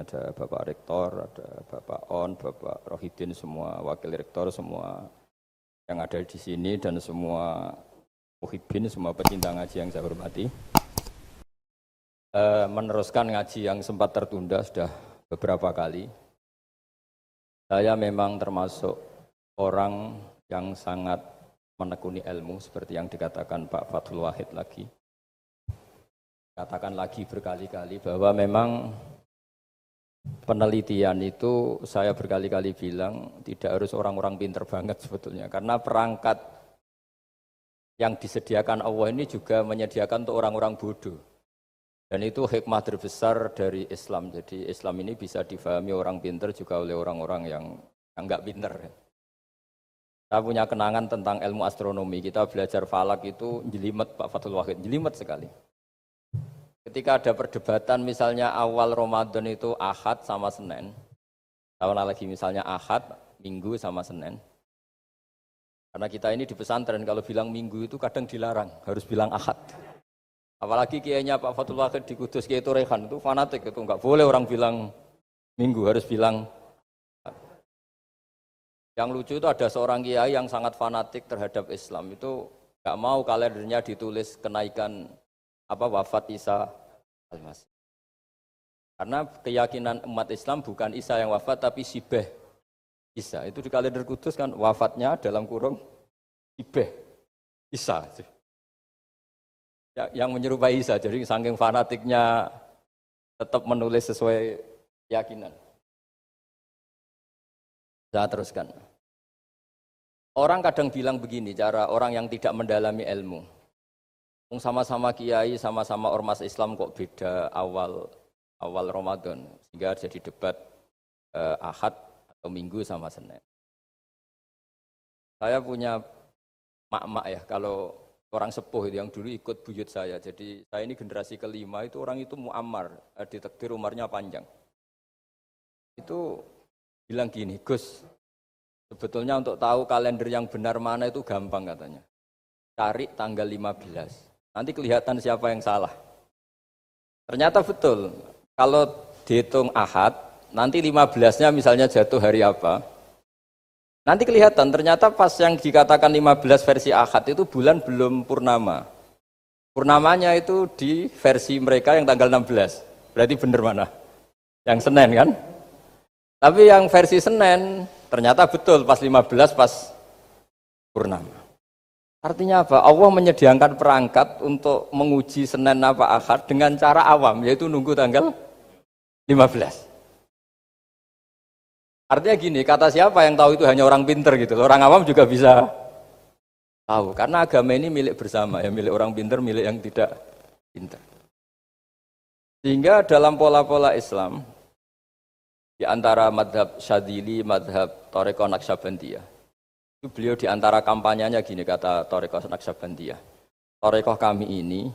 ada Bapak Rektor, ada Bapak On, Bapak Rohidin, semua wakil rektor, semua yang ada di sini dan semua muhibbin, semua pecinta ngaji yang saya hormati. Meneruskan ngaji yang sempat tertunda sudah beberapa kali. Saya memang termasuk orang yang sangat menekuni ilmu seperti yang dikatakan Pak Fathul Wahid lagi. Katakan lagi berkali-kali bahwa memang penelitian itu saya berkali-kali bilang tidak harus orang-orang pinter banget sebetulnya. Karena perangkat yang disediakan Allah ini juga menyediakan untuk orang-orang bodoh. Dan itu hikmah terbesar dari Islam. Jadi Islam ini bisa difahami orang pinter juga oleh orang-orang yang enggak pinter. Saya punya kenangan tentang ilmu astronomi. Kita belajar falak itu jelimet Pak Fathul Wahid, jelimet sekali. Ketika ada perdebatan misalnya awal Ramadan itu Ahad sama Senin. Tahun lagi misalnya Ahad, Minggu sama Senin. Karena kita ini di pesantren kalau bilang Minggu itu kadang dilarang, harus bilang Ahad. Apalagi kiainya Pak Fathul Wahid di Kudus, Kiai Torehan itu fanatik, itu enggak boleh orang bilang Minggu, harus bilang Ahad. Yang lucu itu ada seorang kiai yang sangat fanatik terhadap Islam, itu enggak mau kalendernya ditulis kenaikan wafat Isa Al-Masih. Karena keyakinan umat Islam bukan Isa yang wafat tapi Sibeh Isa. Itu di kalender Kudus kan wafatnya dalam kurung Sibeh Isa. Yang menyerupai Isa. Jadi saking fanatiknya tetap menulis sesuai keyakinan. Saya teruskan. Orang kadang bilang begini, cara orang yang tidak mendalami ilmu. Sama-sama kiai, sama-sama ormas Islam kok beda awal Ramadan, sehingga jadi debat Ahad atau Minggu sama Senin. Saya punya mak-mak ya, kalau orang sepuh itu yang dulu ikut buyut saya, jadi saya ini generasi kelima, itu orang itu muammar, ditakdir umurnya panjang. Itu bilang gini, Gus, sebetulnya untuk tahu kalender yang benar mana itu gampang katanya. Cari tanggal 15. Nanti kelihatan siapa yang salah. Ternyata betul. Kalau dihitung Ahad, nanti 15-nya misalnya jatuh hari apa. Nanti kelihatan, ternyata pas yang dikatakan 15 versi Ahad itu bulan belum purnama. Purnamanya itu di versi mereka yang tanggal 16. Berarti benar mana? Yang Senin kan? Tapi yang versi Senin, ternyata betul pas 15 pas purnama. Artinya apa? Allah menyediakan perangkat untuk menguji Senin apa Ahad dengan cara awam, yaitu nunggu tanggal 15. Artinya gini, kata siapa yang tahu itu hanya orang pinter gitu. Orang awam juga bisa tahu. Karena agama ini milik bersama, ya milik orang pinter, milik yang tidak pinter. Sehingga dalam pola-pola Islam, di antara madhab Syadzili, madhab Thariqah Naqsyabandiyah, beliau di antara kampanyenya gini, kata Thariqah Naqsyabandiyah. Thariqah kami ini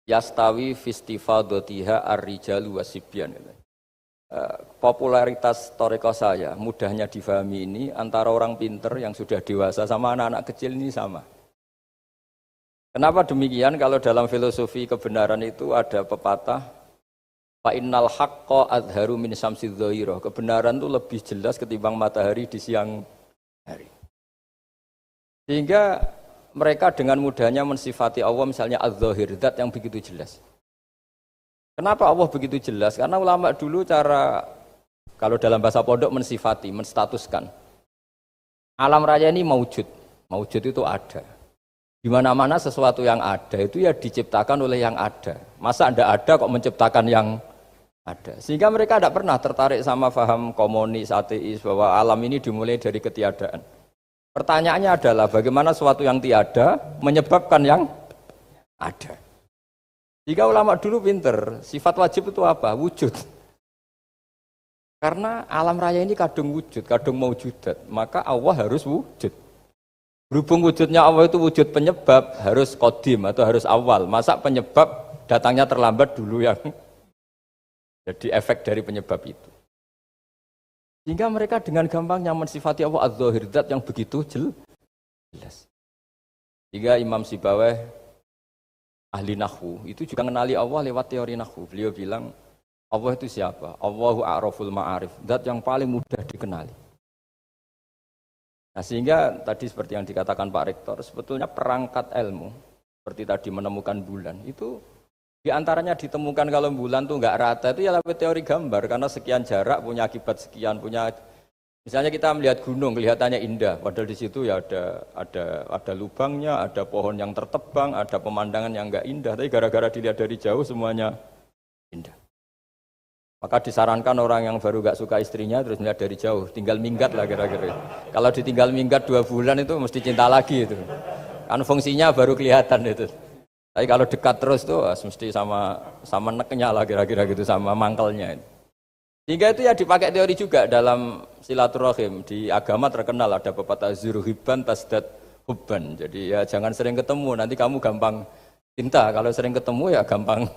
yastawi fistifadatiha ar-rijalu wasibyan. Popularitas Thariqah saya, mudahnya difahami ini antara orang pinter yang sudah dewasa sama anak-anak kecil ini sama. Kenapa demikian? Kalau dalam filosofi kebenaran itu ada pepatah fa innal haqqa adharu min syamsidz dhahirah. Kebenaran itu lebih jelas ketimbang matahari di siang hari. Sehingga mereka dengan mudahnya mensifati Allah misalnya az-zahir, zat yang begitu jelas. Kenapa Allah begitu jelas? Karena ulama dulu cara, kalau dalam bahasa pondok mensifati, menstatuskan. Alam raya ini maujud. Maujud itu ada. Di mana-mana sesuatu yang ada itu ya diciptakan oleh yang ada. Masa tidak ada kok menciptakan yang ada. Sehingga mereka tidak pernah tertarik sama paham komunis, ateis, bahwa alam ini dimulai dari ketiadaan. Pertanyaannya adalah bagaimana sesuatu yang tiada menyebabkan yang ada. Jika ulama dulu pinter, sifat wajib itu apa? Wujud. Karena alam raya ini kadung wujud, kadung maujudat, maka Allah harus wujud. Berhubung wujudnya Allah itu wujud penyebab, harus qadim atau harus awal. Masa penyebab datangnya terlambat dulu yang jadi efek dari penyebab itu. Sehingga mereka dengan gampangnya mensifati Allah az-zahir, zat yang begitu jelas. Jika Imam Sibawayh ahli nahwu itu juga mengenali Allah lewat teori nahwu. Beliau bilang Allah itu siapa? Allahu a'raful ma'arif, zat yang paling mudah dikenali. Nah sehingga tadi seperti yang dikatakan Pak Rektor, sebetulnya perangkat ilmu, seperti tadi menemukan bulan, itu diantaranya ditemukan kalau bulan tuh nggak rata, itu ya lewat teori gambar, karena sekian jarak punya akibat sekian, punya misalnya kita melihat gunung kelihatannya indah, padahal di situ ya ada lubangnya, ada pohon yang tertebang, ada pemandangan yang nggak indah, tapi gara-gara dilihat dari jauh semuanya indah. Maka disarankan orang yang baru gak suka istrinya terus melihat dari jauh, tinggal minggat lah kira-kira. Kalau ditinggal minggat 2 bulan itu mesti cinta lagi itu. Kan fungsinya baru kelihatan itu. Tapi kalau dekat terus tuh mesti sama neknya lah kira-kira gitu, sama mangkelnya. Sehingga itu ya dipakai teori juga dalam silaturahim. Di agama terkenal ada pepatah zuruhibban tasdad hubban. Jadi ya jangan sering ketemu, nanti kamu gampang cinta. Kalau sering ketemu ya gampang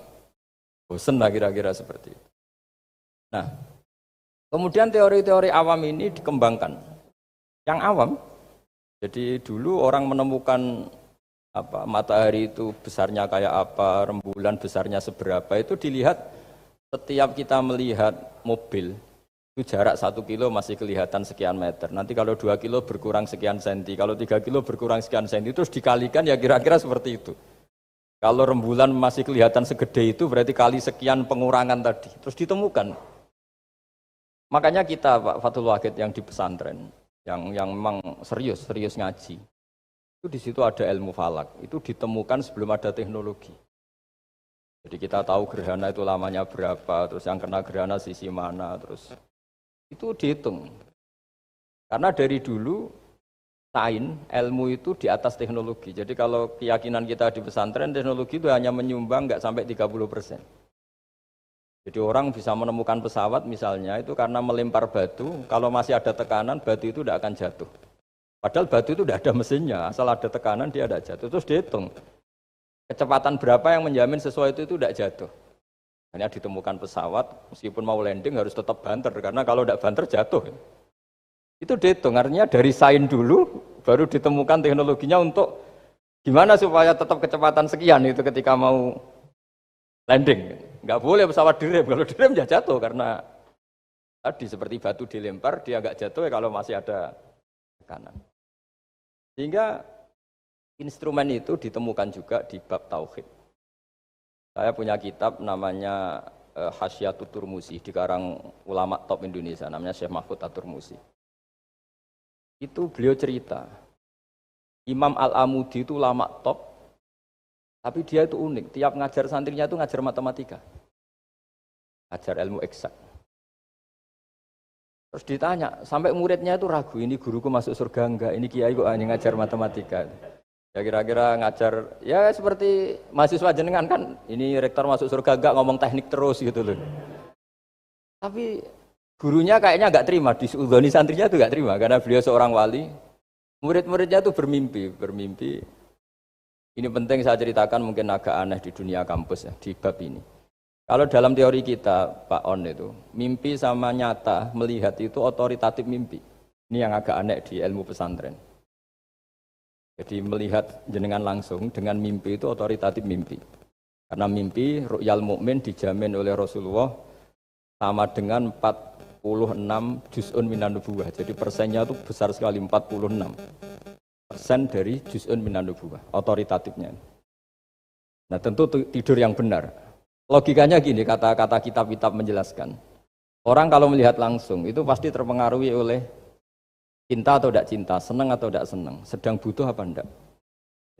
bosen lah kira-kira seperti itu. Nah, kemudian teori-teori awam ini dikembangkan. Yang awam, jadi dulu orang menemukan matahari itu besarnya kayak apa, rembulan besarnya seberapa, itu dilihat setiap kita melihat mobil, itu jarak 1 kilo masih kelihatan sekian meter. Nanti kalau 2 kilo berkurang sekian senti, kalau 3 kilo berkurang sekian senti, terus dikalikan ya kira-kira seperti itu. Kalau rembulan masih kelihatan segede itu berarti kali sekian pengurangan tadi, terus ditemukan. Makanya kita Pak Fathul Wahid yang di pesantren, yang memang serius ngaji, itu di situ ada ilmu falak, itu ditemukan sebelum ada teknologi. Jadi kita tahu gerhana itu lamanya berapa, terus yang kena gerhana sisi mana, terus itu dihitung. Karena dari dulu sains, ilmu itu di atas teknologi. Jadi kalau keyakinan kita di pesantren, teknologi itu hanya menyumbang nggak sampai 30%. Jadi orang bisa menemukan pesawat misalnya itu karena melempar batu, kalau masih ada tekanan batu itu tidak akan jatuh. Padahal batu itu tidak ada mesinnya, asal ada tekanan dia tidak jatuh. Terus dihitung, kecepatan berapa yang menjamin sesuai itu tidak jatuh. Hanya ditemukan pesawat, meskipun mau landing harus tetap banter, karena kalau tidak banter jatuh. Itu dihitung, artinya dari sains dulu, baru ditemukan teknologinya untuk gimana supaya tetap kecepatan sekian itu ketika mau landing. Nggak boleh pesawat direm, kalau direm ya jatuh karena tadi seperti batu dilempar dia nggak jatuh ya kalau masih ada tekanan. Sehingga instrumen itu ditemukan juga di bab tauhid. Saya punya kitab namanya Hasyatut Turmusi, dikarang ulama top Indonesia namanya Syekh Mahfud At-Turmusi. Itu beliau cerita Imam Al-Amudi itu ulama top. Tapi dia itu unik, tiap ngajar santrinya itu ngajar matematika. Ngajar ilmu eksak. Terus ditanya, sampai muridnya itu ragu, ini guruku masuk surga enggak, ini kiai kok hanya ngajar matematika. Ya kira-kira ngajar, ya seperti mahasiswa jenengan kan, ini rektor masuk surga enggak, ngomong teknik terus gitu loh. Tapi gurunya kayaknya enggak terima, diudhoni santrinya itu enggak terima, karena beliau seorang wali. Murid-muridnya itu bermimpi. Ini penting saya ceritakan, mungkin agak aneh di dunia kampus ya, di bab ini. Kalau dalam teori kita, Pak On itu, mimpi sama nyata, melihat itu otoritatif mimpi. Ini yang agak aneh di ilmu pesantren. Jadi melihat jenengan langsung dengan mimpi itu otoritatif mimpi. Karena mimpi, ru'yal mukmin dijamin oleh Rasulullah sama dengan 46 juz'un minan nubuwah. Jadi persennya itu besar sekali, 46%. Dari juz'un minan nubuwah, otoritatifnya. Nah tentu tidur yang benar. Logikanya gini, kata-kata kitab-kitab menjelaskan. Orang kalau melihat langsung itu pasti terpengaruhi oleh cinta atau tidak cinta, senang atau tidak senang, sedang butuh apa enggak.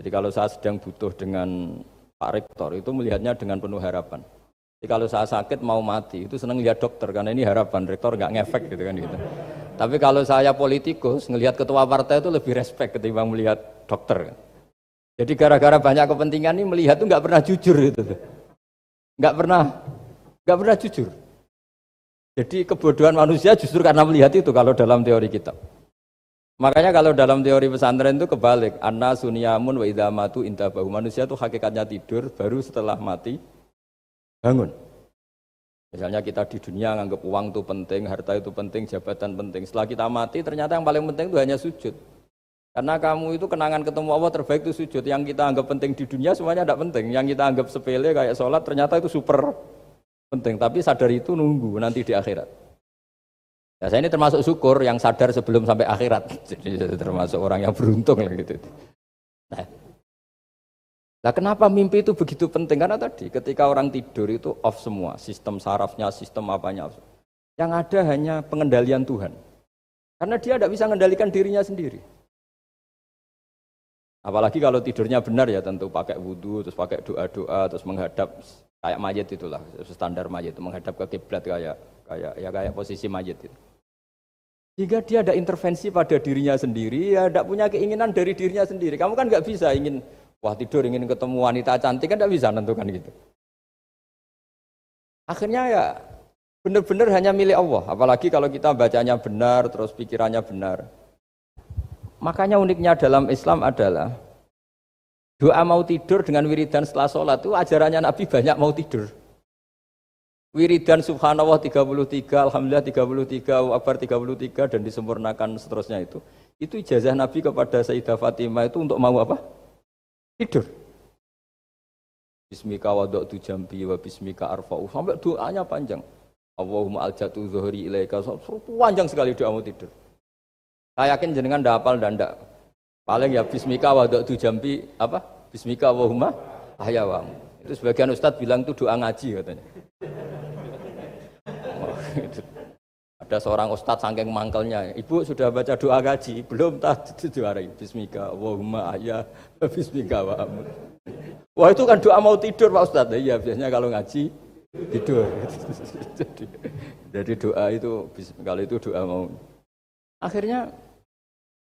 Jadi kalau saya sedang butuh dengan Pak Rektor itu melihatnya dengan penuh harapan. Jadi kalau saya sakit mau mati itu senang lihat dokter karena ini harapan, Rektor nggak ngefek gitu kan gitu. Tapi kalau saya politikus, ngelihat ketua partai itu lebih respect ketimbang melihat dokter. Jadi gara-gara banyak kepentingan ini melihat itu nggak pernah jujur gitu. Nggak pernah jujur. Jadi kebodohan manusia justru karena melihat itu kalau dalam teori kita. Makanya kalau dalam teori pesantren itu kebalik. Anna sunyamun wa idza matu intabahu. Manusia itu hakikatnya tidur, baru setelah mati bangun. Misalnya kita di dunia nganggap uang itu penting, harta itu penting, jabatan penting. Setelah kita mati ternyata yang paling penting itu hanya sujud. Karena kamu itu kenangan ketemu Allah terbaik itu sujud. Yang kita anggap penting di dunia semuanya tidak penting. Yang kita anggap sepele kayak sholat ternyata itu super penting. Tapi sadar itu nunggu nanti di akhirat. Ya, saya ini termasuk syukur yang sadar sebelum sampai akhirat. Jadi termasuk orang yang beruntung lah gitu. Nah, kenapa mimpi itu begitu penting? Karena tadi ketika orang tidur itu off semua, sistem sarafnya, sistem apanya. Yang ada hanya pengendalian Tuhan. Karena dia tidak bisa mengendalikan dirinya sendiri. Apalagi kalau tidurnya benar ya tentu pakai wudhu, terus pakai doa-doa, terus menghadap kayak mayit itulah, standar mayit itu menghadap ke kiblat kayak posisi mayit itu. Jika dia ada intervensi pada dirinya sendiri, ya tidak punya keinginan dari dirinya sendiri. Kamu kan nggak bisa ingin, wah tidur ingin ketemu wanita cantik, kan tidak bisa nentukan gitu. Akhirnya ya benar-benar hanya milik Allah. Apalagi kalau kita bacanya benar, terus pikirannya benar. Makanya uniknya dalam Islam adalah doa mau tidur dengan wiridan setelah sholat itu ajarannya Nabi banyak mau tidur. Wiridan subhanallah 33, alhamdulillah 33, Allahu akbar 33 dan disempurnakan seterusnya itu. Itu ijazah Nabi kepada Sayyidah Fatimah itu untuk mau apa? Tidur. Bismika wada'tu jambi wa bismika arfa'u. Sampai doanya panjang. Allahumma aljatu zuhri ilaika. Panjang sekali doa mau tidur. Saya yakin jenengan ndak hafal dan ndak. Paling ya bismika wada'tu jambi apa? Bismika Allahumma ahyawamu. Itu sebagian ustadz bilang itu doa ngaji katanya. Gitu. Ada seorang ustadz saking mangkelnya, ibu sudah baca doa ngaji? Belum, tak diwarai. Bismika Allahumma ahya bismika wa amut. Wah itu kan doa mau tidur Pak Ustadz. Iya biasanya kalau ngaji tidur. Jadi doa itu kalau itu doa mau. Akhirnya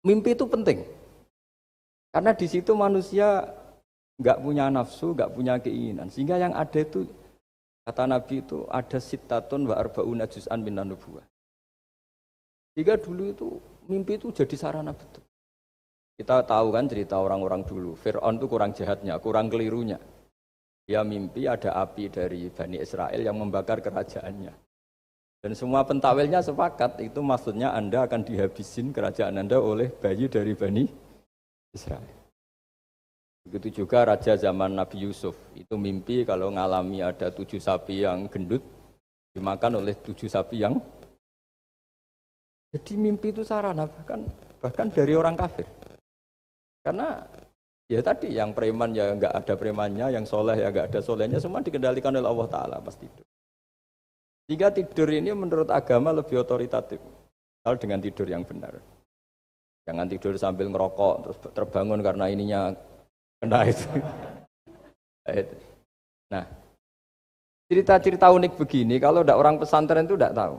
mimpi itu penting. Karena di situ manusia nggak punya nafsu, nggak punya keinginan. Sehingga yang ada itu kata Nabi itu ada sittatun wa arba'una juz'an minan nubuwah. Jika dulu itu mimpi itu jadi sarana betul. Kita tahu kan cerita orang-orang dulu. Fir'aun itu kurang jahatnya, kurang kelirunya. Dia mimpi ada api dari Bani Israel yang membakar kerajaannya. Dan semua pentawilnya sepakat itu maksudnya Anda akan dihabisin kerajaan Anda oleh bayi dari Bani Israel. Begitu juga raja zaman Nabi Yusuf, itu mimpi kalau ngalami ada 7 sapi yang gendut, dimakan oleh 7 sapi yang... Jadi mimpi itu sarana, bahkan dari orang kafir. Karena ya tadi, yang preman ya nggak ada premannya, yang soleh ya nggak ada solehnya, semua dikendalikan oleh Allah Ta'ala pas tidur. Jika tidur ini menurut agama lebih otoritatif, kalau dengan tidur yang benar. Jangan tidur sambil ngerokok, terus terbangun karena ininya kena itu. Nah, cerita-cerita unik begini kalau tidak orang pesantren itu tidak tahu.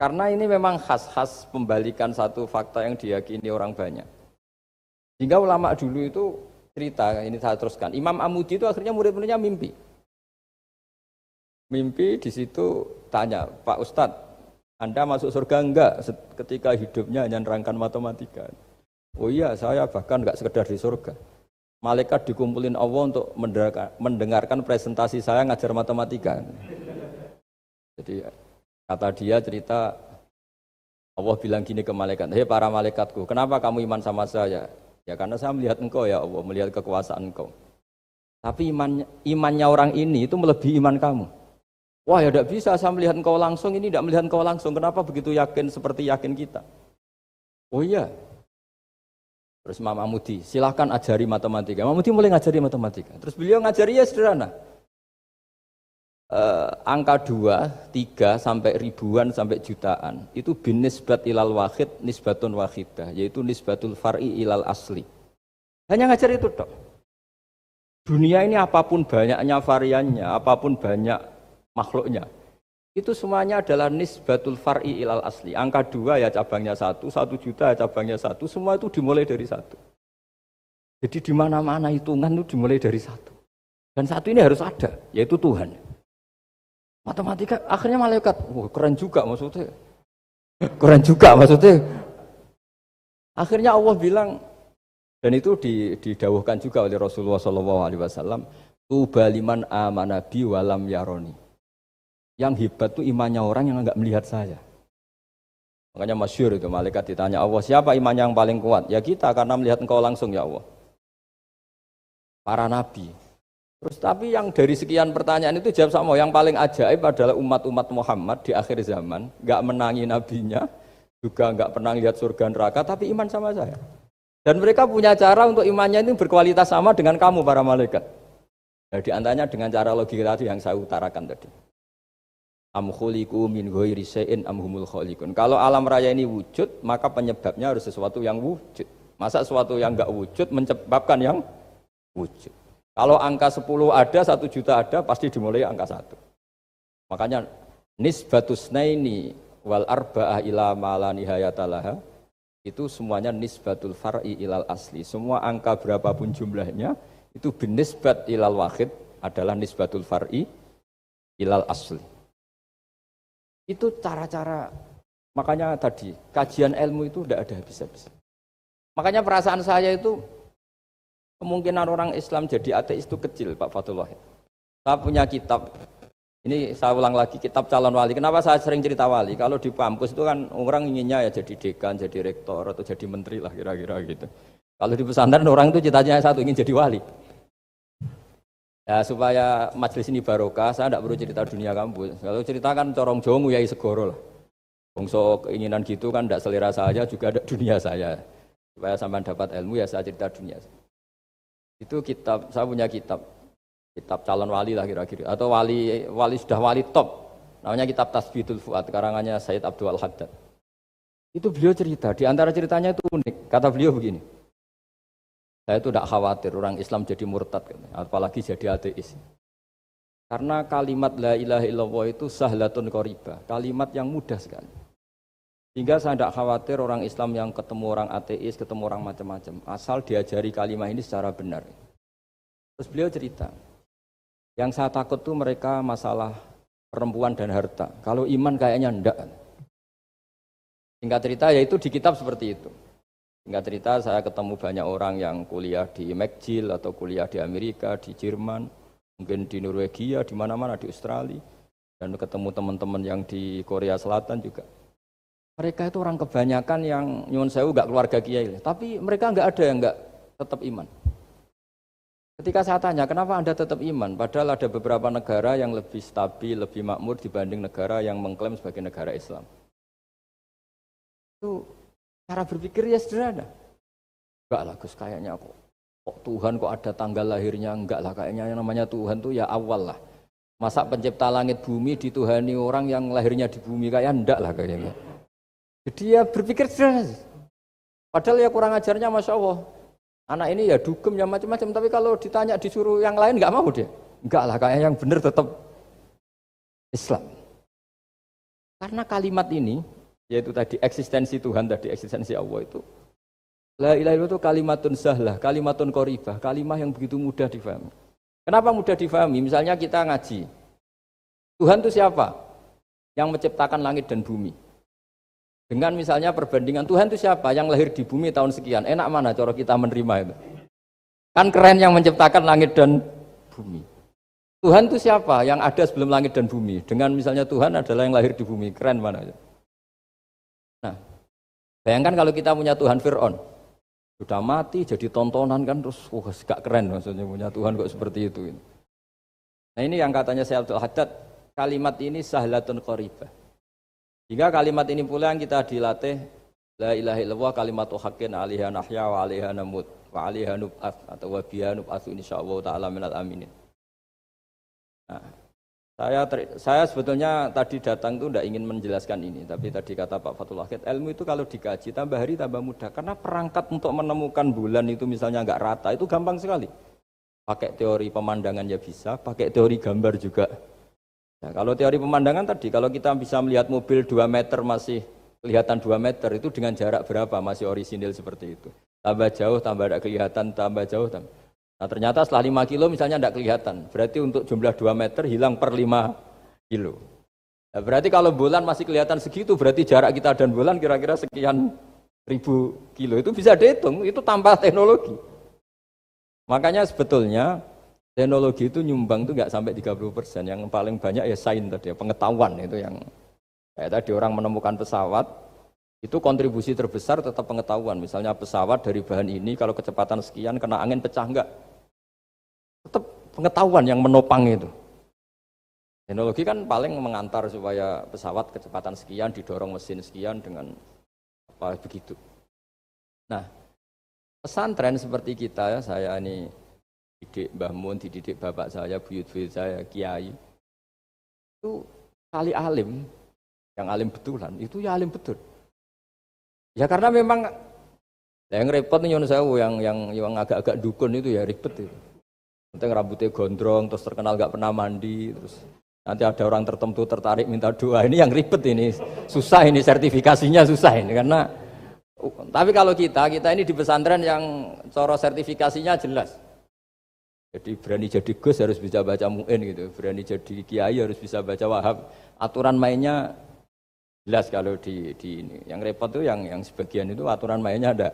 Karena ini memang khas pembalikan satu fakta yang diyakini orang banyak. Hingga ulama dulu itu cerita, ini saya teruskan. Imam Amudi itu akhirnya murid-muridnya mimpi. Mimpi di situ tanya, Pak Ustadz, Anda masuk surga enggak ketika hidupnya hanya nerangkan matematika? Oh iya, saya bahkan enggak sekedar di surga. Malaikat dikumpulin Allah untuk mendengarkan presentasi saya ngajar matematika. Jadi kata dia cerita, Allah bilang gini ke malaikat, hei para malaikatku, kenapa kamu iman sama saya? Ya karena saya melihat engkau ya Allah, melihat kekuasaan engkau. Tapi imannya orang ini itu melebihi iman kamu. Wah ya tidak bisa, saya melihat engkau langsung, ini tidak melihat engkau langsung. Kenapa begitu yakin seperti yakin kita? Oh iya. Terus Imam Amudi, silahkan ajari matematika. Imam Amudi mulai ngajari matematika. Terus beliau ngajari ya sederhana. Angka 2, 3, sampai ribuan, sampai jutaan. Itu bin nisbat ilal wahid, nisbatun wahidah. Yaitu nisbatul far'i ilal asli. Hanya ngajar itu dok. Dunia ini apapun banyaknya variannya, apapun banyak makhluknya, itu semuanya adalah nisbatul far'i ilal asli. Angka 2 ya cabangnya 1, 1 juta ya cabangnya 1, semua itu dimulai dari 1. Jadi di mana-mana hitungan itu dimulai dari 1. Dan 1 ini harus ada, yaitu Tuhan. Matematika akhirnya malaikat, wah keren juga maksudnya. Keren juga maksudnya. Akhirnya Allah bilang, dan itu didawuhkan juga oleh Rasulullah SAW, tuba liman amana bi walam yaroni. Yang hebat itu imannya orang yang enggak melihat saya. Makanya masyhur itu, malaikat ditanya Allah, siapa imannya yang paling kuat? Ya kita, karena melihat engkau langsung ya Allah. Para nabi, Terus tapi yang dari sekian pertanyaan itu jawab sama, yang paling ajaib adalah umat-umat Muhammad di akhir zaman, nggak menangi nabinya, juga nggak pernah lihat surga neraka, tapi iman sama saya. Dan mereka punya cara untuk imannya itu berkualitas sama dengan kamu para malaikat. Nah, di antaranya dengan cara logika tadi yang saya utarakan tadi. Am khuliqu min ghairi syai'in am humul khaliqun. Kalau alam raya ini wujud, maka penyebabnya harus sesuatu yang wujud. Masa sesuatu yang enggak wujud menyebabkan yang wujud. Kalau angka 10 ada, 1 juta ada, pasti dimulai angka 1. Makanya nisbatus naini wal arba'ah ila ma la nihayatalaha, itu semuanya nisbatul far'i ilal asli. Semua angka berapapun jumlahnya itu binisbat ilal wahid adalah nisbatul far'i ilal asli. Itu cara-cara, makanya tadi kajian ilmu itu tidak ada habis-habis. Makanya perasaan saya itu kemungkinan orang Islam jadi ateis itu kecil, Pak Fathul Wahid. Saya punya kitab, ini saya ulang lagi, kitab calon wali. Kenapa saya sering cerita wali? Kalau di kampus itu kan orang inginnya ya jadi dekan, jadi rektor, atau jadi menteri lah kira-kira gitu. Kalau di pesantren orang itu cita-citanya satu, ingin jadi wali. Ya supaya majelis ini barokah, saya tidak perlu cerita dunia kampus. Kalau ceritakan corong Jawa nguyai segoro lah. Bongso keinginan gitu kan tidak selera saya, juga ada dunia saya. Supaya sampai dapat ilmu ya saya cerita dunia. Itu kitab, saya punya kitab calon wali lah kira-kira, atau wali sudah wali top. Namanya kitab Tasbihul Fuad, karangannya Sayyid Abdul Haddad. Itu beliau cerita, di antara ceritanya itu unik. Kata beliau begini. Saya itu tidak khawatir orang Islam jadi murtad, apalagi jadi ateis. Karena kalimat la ilaha illallah itu sahlatun qoribah, kalimat yang mudah sekali. Sehingga saya tidak khawatir orang Islam yang ketemu orang ateis, ketemu orang macam-macam, asal diajari kalimat ini secara benar. Terus beliau cerita, yang saya takut tuh mereka masalah perempuan dan harta. Kalau iman kayaknya enggak. Singkat cerita yaitu di kitab seperti itu. Singkat cerita saya ketemu banyak orang yang kuliah di McGill atau kuliah di Amerika, di Jerman, mungkin di Norwegia, di mana-mana, di Australia, dan ketemu teman-teman yang di Korea Selatan juga. Mereka itu orang kebanyakan yang nyuwun sewu enggak keluarga kiai, tapi mereka enggak ada yang enggak tetap iman. Ketika saya tanya, kenapa Anda tetap iman? Padahal ada beberapa negara yang lebih stabil, lebih makmur dibanding negara yang mengklaim sebagai negara Islam. Itu cara berpikir ya sederhana. Enggak lah Gus, kayaknya kok Tuhan kok ada tanggal lahirnya? Enggak lah, kayaknya yang namanya Tuhan tuh ya awal lah. Masa pencipta langit bumi dituhani orang yang lahirnya di bumi? Kayak enggak lah kayaknya. Jadi ya berpikir sederhana. Padahal ya kurang ajarnya Masya Allah. Anak ini ya dugem ya macam-macam, tapi kalau ditanya disuruh yang lain enggak mau dia. Enggak lah, kayak yang benar tetap Islam. Karena kalimat ini, yaitu tadi eksistensi Tuhan, tadi eksistensi Allah itu, la ilaha illallah itu kalimatun sahlah, kalimatun qoribah, kalimah yang begitu mudah difahami. Kenapa mudah difahami? Misalnya kita ngaji, Tuhan itu siapa? Yang menciptakan langit dan bumi. Dengan misalnya perbandingan Tuhan itu siapa? Yang lahir di bumi tahun sekian. Enak mana cara kita menerima itu? Kan keren yang menciptakan langit dan bumi. Tuhan itu siapa? Yang ada sebelum langit dan bumi. Dengan misalnya Tuhan adalah yang lahir di bumi. Keren mana? Nah, bayangkan kalau kita punya Tuhan Fir'aun. Sudah mati jadi tontonan kan, terus gak keren maksudnya punya Tuhan kok seperti itu. Nah ini yang katanya Syekh Abdul Haddad, kalimat ini sahlatun qoribah. Jika kalimat ini pula yang kita dilatih, la ilaha illallah kalimatu haqqin alaiha nahya wa alaiha namut wa alaiha nub'ats atau wa biha nub'atsu insyaallah taala minal aminin. Nah, saya sebetulnya tadi datang itu tidak ingin menjelaskan ini, tapi tadi kata Pak Fathul Wahid, ilmu itu kalau dikaji tambah hari tambah mudah, karena perangkat untuk menemukan bulan itu misalnya enggak rata itu gampang sekali. Pakai teori pemandangan ya bisa, pakai teori gambar juga. Nah, kalau teori pemandangan tadi, kalau kita bisa melihat mobil 2 meter masih kelihatan 2 meter, itu dengan jarak berapa masih orisinil seperti itu. Tambah jauh, tambah tidak kelihatan, tambah jauh. Nah ternyata setelah 5 kilo misalnya tidak kelihatan. Berarti untuk jumlah 2 meter hilang per 5 kilo. Nah, berarti kalau bulan masih kelihatan segitu, berarti jarak kita dan bulan kira-kira sekian ribu kilo. Itu bisa dihitung, itu tanpa teknologi. Makanya sebetulnya teknologi itu nyumbang itu nggak sampai 30%. Yang paling banyak ya sains tadi, pengetahuan itu yang kayak tadi orang menemukan pesawat itu kontribusi terbesar tetap pengetahuan. Misalnya pesawat dari bahan ini kalau kecepatan sekian kena angin pecah enggak? Tetap pengetahuan yang menopang itu. Teknologi kan paling mengantar supaya pesawat kecepatan sekian didorong mesin sekian dengan apa begitu. Nah, pesantren seperti kita ya, saya ini didik Mbah Mun, dididik bapak saya, buyut-buyut saya, kiai. Itu kali alim, yang alim betulan, itu ya alim betul. Ya karena memang yang repot nih yang agak-agak dukun itu ya ribet itu. Penting rambutnya gondrong, terus terkenal gak pernah mandi, terus nanti ada orang tertentu tertarik minta doa, ini yang ribet ini, susah ini sertifikasinya susah ini karena. Tapi kalau kita ini di pesantren yang coro sertifikasinya jelas. Jadi berani jadi Gus harus bisa baca Mu'in gitu, berani jadi Kiai harus bisa baca Wahab. Aturan mainnya jelas kalau di ini. Yang repot tuh yang sebagian itu aturan mainnya ada.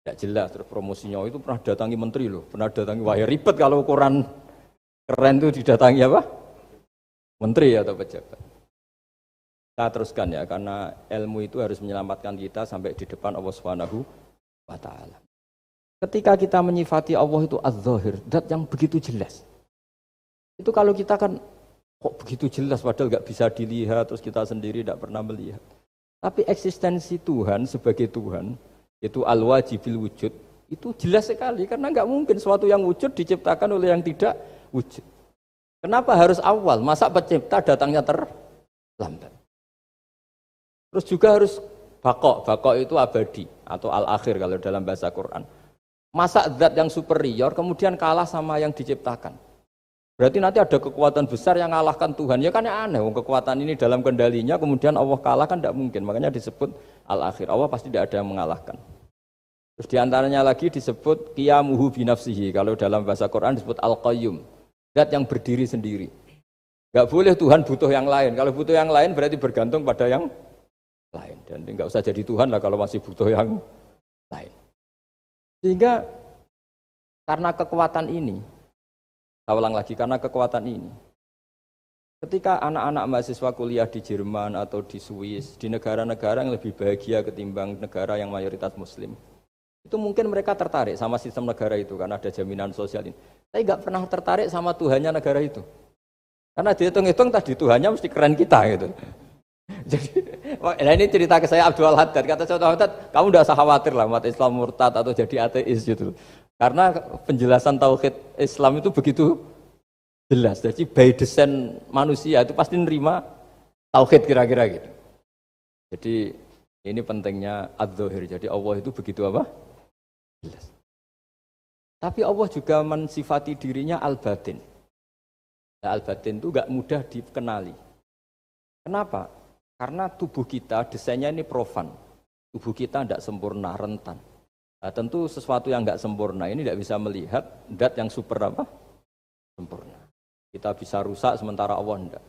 Tidak jelas, terus promosinya itu pernah datangi menteri loh, pernah datangi, wah ya ribet kalau ukuran keren itu didatangi apa? Menteri atau pejabat. Kita teruskan ya, karena ilmu itu harus menyelamatkan kita sampai di depan Allah Subhanahu wa Ta'ala. Ketika kita menyifati Allah itu az-zahir, zat yang begitu jelas. Itu kalau kita kan kok begitu jelas padahal nggak bisa dilihat, terus kita sendiri tidak pernah melihat. Tapi eksistensi Tuhan sebagai Tuhan, itu al-wajibil wujud, itu jelas sekali karena nggak mungkin suatu yang wujud diciptakan oleh yang tidak wujud. Kenapa harus awal? Masa pencipta datangnya terlambat? Terus juga harus bako itu abadi atau al-akhir kalau dalam bahasa Quran. Masa zat yang superior kemudian kalah sama yang diciptakan? Berarti nanti ada kekuatan besar yang mengalahkan Tuhan. Ya kan ya aneh, kekuatan ini dalam kendalinya kemudian Allah kalah kan tidak mungkin. Makanya disebut al-akhir. Allah pasti tidak ada yang mengalahkan. Terus diantaranya lagi disebut qiyamuhu binafsihi. Kalau dalam bahasa Quran disebut al-qayyum. Zat yang berdiri sendiri. Gak boleh Tuhan butuh yang lain. Kalau butuh yang lain berarti bergantung pada yang lain. Dan nggak usah jadi Tuhan lah kalau masih butuh yang lain. Sehingga karena kekuatan ini, saya ulang lagi, karena kekuatan ini, ketika anak-anak mahasiswa kuliah di Jerman atau di Swiss, di negara-negara yang lebih bahagia ketimbang negara yang mayoritas Muslim, itu mungkin mereka tertarik sama sistem negara itu karena ada jaminan sosial ini. Saya nggak pernah tertarik sama Tuhannya negara itu. Karena dihitung-hitung tadi Tuhannya mesti keren kita gitu. Jadi, nah ini cerita ke saya Abdul Haddad. Kata saya Abdul Haddad, kamu tidak usah khawatir lah umat Islam murtad atau jadi ateis gitu. Karena penjelasan tauhid Islam itu begitu jelas. Jadi by design manusia itu pasti nerima tauhid kira-kira gitu. Jadi ini pentingnya adz-dzahir. Jadi Allah itu begitu apa? Jelas. Tapi Allah juga mensifati dirinya al-batin. Nah, al-batin itu gak mudah dikenali. Kenapa? Karena tubuh kita desainnya ini profan. Tubuh kita tidak sempurna, rentan. Nah, tentu sesuatu yang nggak sempurna ini tidak bisa melihat zat yang super apa? Sempurna. Kita bisa rusak sementara Allah tidak.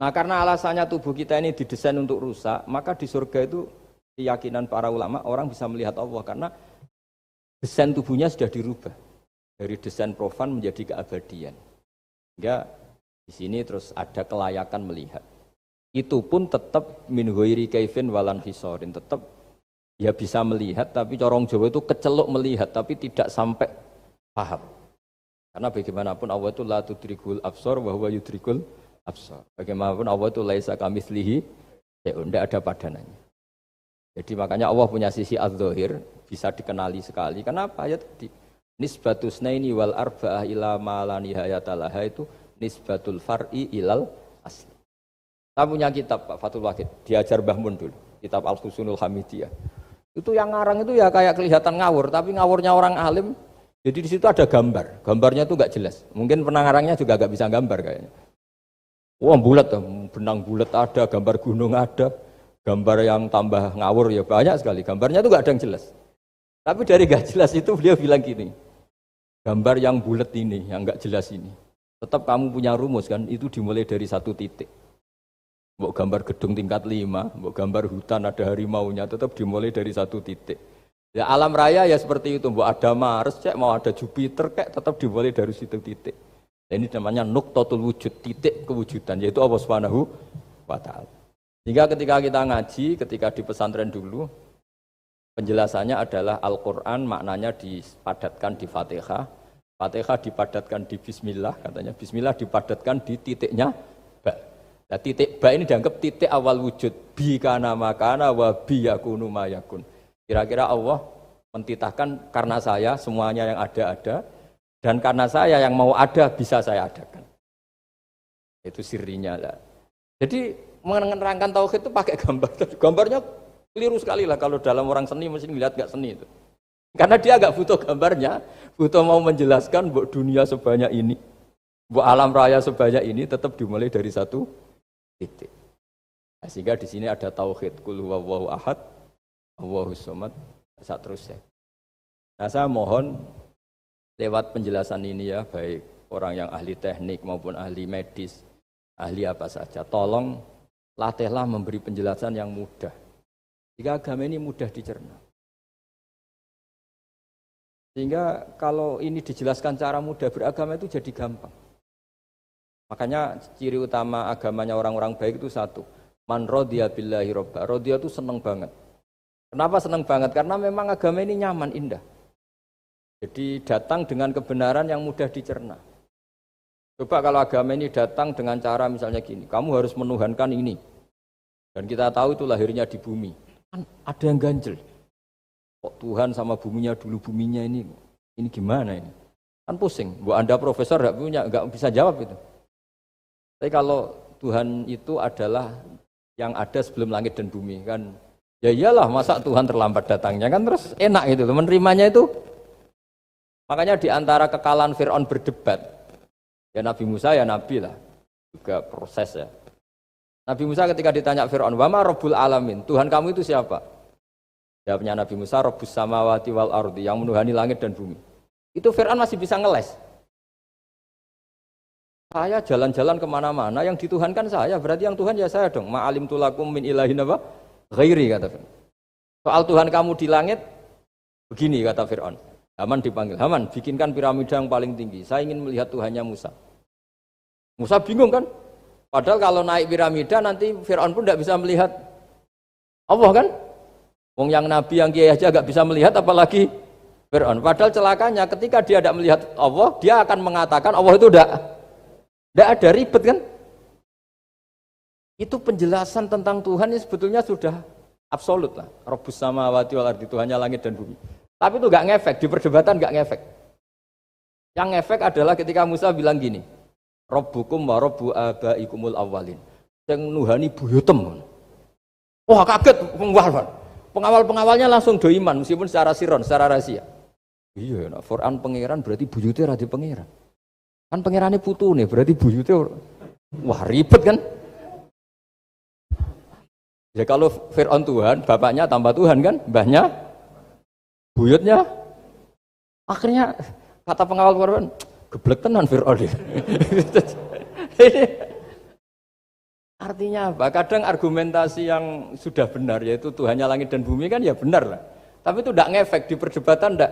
Nah karena alasannya tubuh kita ini didesain untuk rusak, maka di surga itu keyakinan para ulama orang bisa melihat Allah karena desain tubuhnya sudah dirubah dari desain profan menjadi keabadian. Sehingga di sini terus ada kelayakan melihat. Itu pun tetap min ghairi kaifin walan hisorin, tetap ya bisa melihat, tapi corong Jawa itu kecelok melihat, tapi tidak sampai paham. Karena bagaimanapun Allah itu la tudrikul absar wa huwa yudrikul absar. Bagaimanapun Allah itu laisa kamitslihi syai'un, tidak ada padanannya. Jadi makanya Allah punya sisi adz-dzahir, bisa dikenali sekali. Kenapa? Ya tadi nisbatus naini wal arba'ah ila ma la nihayata laha itu nisbatul far'i ilal asli. Saya punya kitab Pak Fathul Wahid, diajar Mbah Mun dulu, kitab Al-Husunul Hamidiyah. Itu yang ngarang itu ya kayak kelihatan ngawur, tapi ngawurnya orang alim. Jadi di situ ada gambar, gambarnya itu nggak jelas. Mungkin pengarangnya juga nggak bisa gambar kayaknya. Wah bulat, benang bulat ada, gambar gunung ada, gambar yang tambah ngawur ya banyak sekali. Gambarnya itu nggak ada yang jelas. Tapi dari nggak jelas itu beliau bilang gini, gambar yang bulat ini, yang nggak jelas ini, tetap kamu punya rumus kan? Itu dimulai dari satu titik. Mau gambar gedung tingkat 5, mau gambar hutan ada harimaunya, tetap dimulai dari satu titik. Ya alam raya ya seperti itu, mau ada Mars, cek mau ada Jupiter, kayak tetap dimulai dari situ titik. Dan ini namanya nuqtatul wujud, titik kewujudan, yaitu Allah Subhanahu wa Ta'ala. Sehingga ketika kita ngaji, ketika di pesantren dulu, penjelasannya adalah Al-Quran maknanya dipadatkan di Fatihah, Fatihah dipadatkan di bismillah, katanya bismillah dipadatkan di titiknya ba. Nah, titik ba ini dianggap titik awal wujud. Bi kana makana wa bi yakunu mayakun. Kira-kira Allah mentitahkan karena saya semuanya yang ada dan karena saya yang mau ada bisa saya adakan. Itu sirinya lah. Jadi menerangkan tauhid itu pakai gambar. Gambarnya keliru sekali lah kalau dalam orang seni mesti melihat gak seni itu. Karena dia agak butuh gambarnya, butuh mau menjelaskan buat dunia sebanyak ini, buat alam raya sebanyak ini tetap dimulai dari satu titik. Nah, sehingga di sini ada tauhid, qul huwallahu ahad, Allahus samad, seterusnya. Nah, saya mohon lewat penjelasan ini ya, baik orang yang ahli teknik maupun ahli medis, ahli apa saja, tolong latihlah memberi penjelasan yang mudah. Jika agama ini mudah dicerna. Sehingga kalau ini dijelaskan cara mudah beragama itu jadi gampang. Makanya ciri utama agamanya orang-orang baik itu satu. Man radiya billahi robba. Radiya itu senang banget. Kenapa senang banget? Karena memang agama ini nyaman, indah. Jadi datang dengan kebenaran yang mudah dicerna. Coba kalau agama ini datang dengan cara misalnya gini. Kamu harus menuhankan ini. Dan kita tahu itu lahirnya di bumi. Kan ada yang ganjel. Kok Tuhan sama buminya dulu buminya ini gimana ini? Kan pusing. Bu Anda profesor nggak bisa jawab itu. Tapi kalau Tuhan itu adalah yang ada sebelum langit dan bumi kan, ya iyalah masa Tuhan terlambat datangnya kan terus enak itu menerimanya itu. Makanya di antara kekalahan Fir'aun berdebat, ya Nabi Musa ya Nabi lah, juga proses ya. Nabi Musa ketika ditanya Fir'aun, wa ma rabbul alamin, Tuhan kamu itu siapa? Jawabnya Nabi Musa, Rabbus samawati wal ardi, yang menuhani langit dan bumi. Itu Fir'aun masih bisa ngeles. Saya jalan-jalan kemana-mana, yang dituhankan saya, berarti yang Tuhan ya saya dong. Ma'alim tulakum min ilahin apa? Ghairi, kata Fir'aun. Soal Tuhan kamu di langit, begini kata Fir'aun. Haman dipanggil, Haman bikinkan piramida yang paling tinggi. Saya ingin melihat Tuhannya Musa. Musa bingung kan? Padahal kalau naik piramida nanti Fir'aun pun tidak bisa melihat Allah kan? Wong yang nabi yang kiai aja gak bisa melihat apalagi Fir'aun. Padahal celakanya ketika dia tidak melihat Allah, dia akan mengatakan Allah itu tidak ada, ribet kan? Itu penjelasan tentang Tuhan ini sebetulnya sudah absolut lah. Rabbus samawati wal ardi, Tuhannya langit dan bumi. Tapi itu gak ngefek, di perdebatan gak ngefek. Yang ngefek adalah ketika Musa bilang gini, Rabbukum wa rabbu abaikumul awwalin. Yang nuhani buyutem. Wah kaget, pengawal-pengawalnya langsung doiman meskipun secara siron, secara rahasia. Iya, nak Quran pangeran berarti buyutnya rada pangeran. Kan pangerannya putu nih, berarti buyutnya wah ribet kan? Ya kalau Fir'aun Tuhan, bapaknya tambah Tuhan kan, mbahnya buyutnya. Akhirnya kata pengawal Quran, geblek tenan Fir'aun. Artinya apa? Kadang argumentasi yang sudah benar, yaitu Tuhannya langit dan bumi kan ya benar lah. Tapi itu tidak ngefek, di perdebatan tidak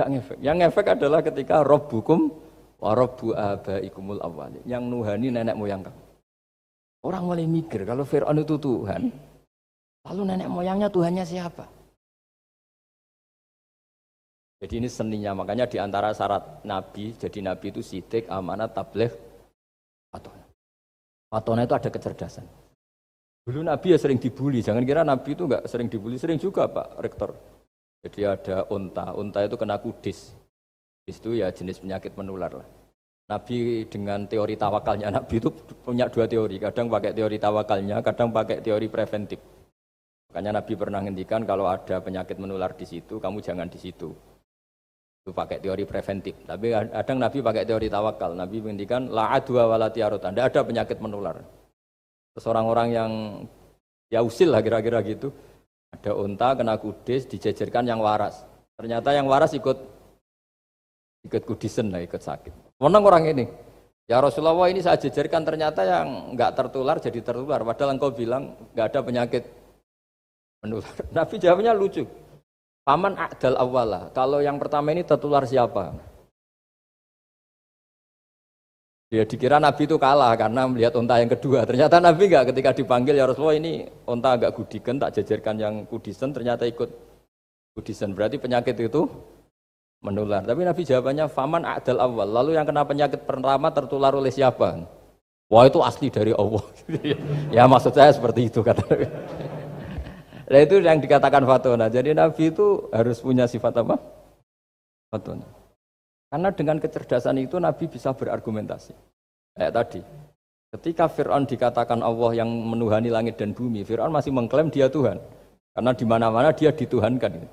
ngefek. Yang ngefek adalah ketika Rabbukum wa rabbu abaikumul awwalin, yang nuhani nenek moyang kamu. Orang mulai mikir, kalau Fir'aun itu Tuhan, lalu nenek moyangnya Tuhannya siapa? Jadi ini seninya, makanya di antara syarat Nabi, jadi Nabi itu sidik, amanat, tabligh, fatona. Fatona itu ada kecerdasan. Dulu Nabi ya sering dibully, jangan kira Nabi itu enggak sering dibully, sering juga Pak Rektor. Jadi ada unta itu kena kudis. Kudis itu ya jenis penyakit menular lah. Nabi dengan teori tawakalnya, Nabi itu punya dua teori, kadang pakai teori tawakalnya, kadang pakai teori preventif. Makanya Nabi pernah ngendikan kalau ada penyakit menular di situ, kamu jangan di situ. Itu pakai teori preventif. Tapi kadang Nabi pakai teori tawakal. Nabi menghentikan la adwa wala tiarutan. Tidak ada penyakit menular. Terus orang-orang yang ya usil lah kira-kira gitu. Ada unta kena kudis dijejerkan yang waras. Ternyata yang waras ikut kudisen lah, ikut sakit. Menang orang ini. Ya Rasulullah ini saya jejerkan ternyata yang enggak tertular jadi tertular. Padahal engkau bilang enggak ada penyakit menular. Nabi jawabnya lucu. Paman a'dal awwalah. Kalau yang pertama ini tertular siapa? Dia dikira Nabi itu kalah karena melihat unta yang kedua. Ternyata Nabi enggak, ketika dipanggil ya Rasulullah ini unta agak gudikan, tak jajarkan yang kudisen, ternyata ikut kudisen. Berarti penyakit itu Menular. Tapi Nabi jawabannya faman a'dal awal. Lalu yang kena penyakit pertama tertular oleh siapa? Wah itu asli dari Allah. Ya maksud saya seperti itu kata Nabi. Nah itu yang dikatakan fatona. Jadi Nabi itu harus punya sifat apa? Fatona. Karena dengan kecerdasan itu Nabi bisa berargumentasi. Kayak tadi. Ketika Fir'aun dikatakan Allah yang menuhani langit dan bumi, Fir'aun masih mengklaim dia Tuhan. Karena di mana-mana dia dituhankan.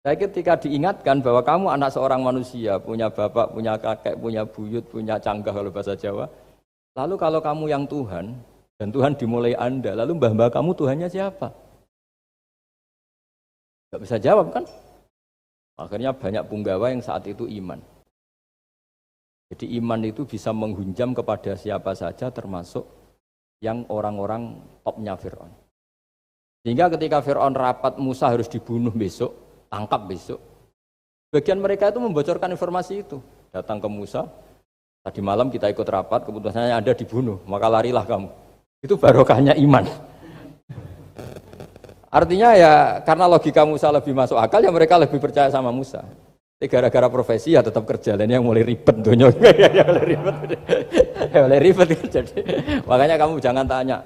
Saya ketika diingatkan bahwa kamu anak seorang manusia, punya bapak, punya kakek, punya buyut, punya canggah kalau bahasa Jawa. Lalu kalau kamu yang Tuhan, dan Tuhan dimulai Anda, lalu mbah-mbah kamu Tuhannya siapa? Gak bisa jawab kan? Akhirnya banyak punggawa yang saat itu iman. Jadi iman itu bisa menghunjam kepada siapa saja termasuk yang orang-orang topnya Fir'aun. Sehingga ketika Fir'aun rapat Musa harus dibunuh besok, tangkap besok. Bagian mereka itu membocorkan informasi itu. Datang ke Musa, tadi malam kita ikut rapat, keputusannya Anda dibunuh, maka larilah kamu. Itu barokahnya iman. Artinya ya karena logika Musa lebih masuk akal, ya mereka lebih percaya sama Musa. Gara-gara profesi ya tetap kerja, dan yang mulai ribet dunia. Ya mulai ribet. Jadi makanya kamu jangan tanya,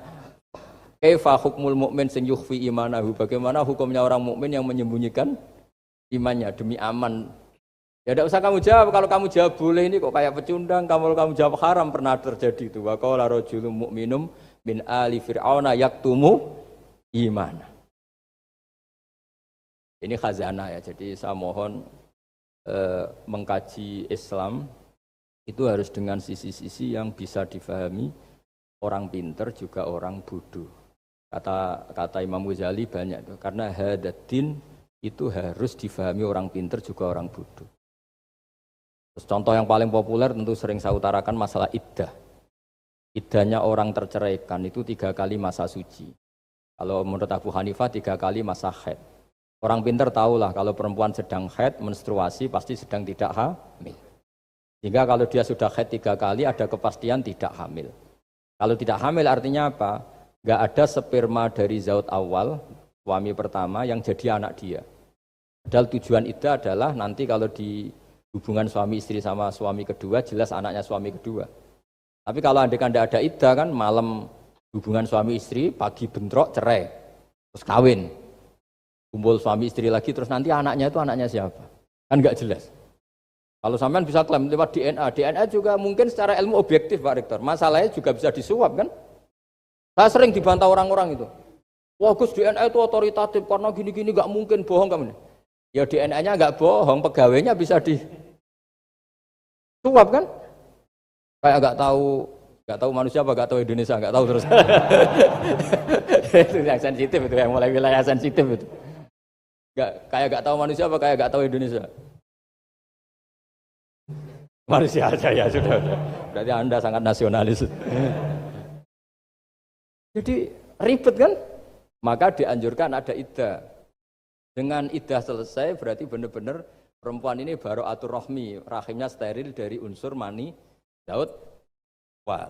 kaifa hukmul mukmin sing yukhfi imanahu, bagaimana hukumnya orang mukmin yang menyembunyikan imannya demi aman. Ya tidak usah kamu jawab. Kalau kamu jawab boleh, ini kok kayak pecundang. Kalau kamu jawab haram, pernah terjadi itu. Wa qala rajulun mu'minum min ali fir'auna yaktumu imana. Ini khazanah ya. Jadi saya mohon mengkaji Islam itu harus dengan sisi-sisi yang bisa difahami orang pinter juga orang bodoh. Kata Imam Ghazali banyak itu. Karena hadatin itu harus difahami orang pinter juga orang bodoh. Terus contoh yang paling populer tentu sering saya utarakan masalah iddah. Iddahnya orang terceraikan itu 3 kali masa suci. Kalau menurut Abu Hanifah 3 kali masa haid. Orang pinter tahulah kalau perempuan sedang haid, menstruasi pasti sedang tidak hamil. Sehingga kalau dia sudah haid 3 kali ada kepastian tidak hamil. Kalau tidak hamil artinya apa? Gak ada sperma dari zaut awal, suami pertama yang jadi anak dia. Padahal tujuan iddah adalah nanti kalau di hubungan suami istri sama suami kedua, jelas anaknya suami kedua. Tapi kalau andaikan tidak ada iddah kan, malam hubungan suami istri, pagi bentrok, cerai, terus kawin, kumpul suami istri lagi, terus nanti anaknya itu anaknya siapa? Kan nggak jelas. Kalau sampean bisa klaim lewat DNA, DNA juga mungkin secara ilmu objektif Pak Rektor, masalahnya juga bisa disuap kan? Saya sering dibantah orang-orang itu. Wah Gus, DNA itu otoritatif karena gini-gini nggak mungkin, bohong kamu. Ya DNA-nya nggak bohong, pegawainya bisa disuap kan? Kayak nggak tahu manusia apa nggak tahu Indonesia, nggak tahu terus. Itu yang sensitif itu, yang mulai wilayah sensitif itu. Kayak nggak tahu manusia apa kayak nggak tahu Indonesia. Manusia aja ya sudah. Berarti Anda sangat nasionalis. Jadi ribet kan? Maka dianjurkan ada iddah. Dengan iddah selesai berarti benar-benar perempuan ini baru atur rohmi, rahimnya steril dari unsur mani, zaut, wal.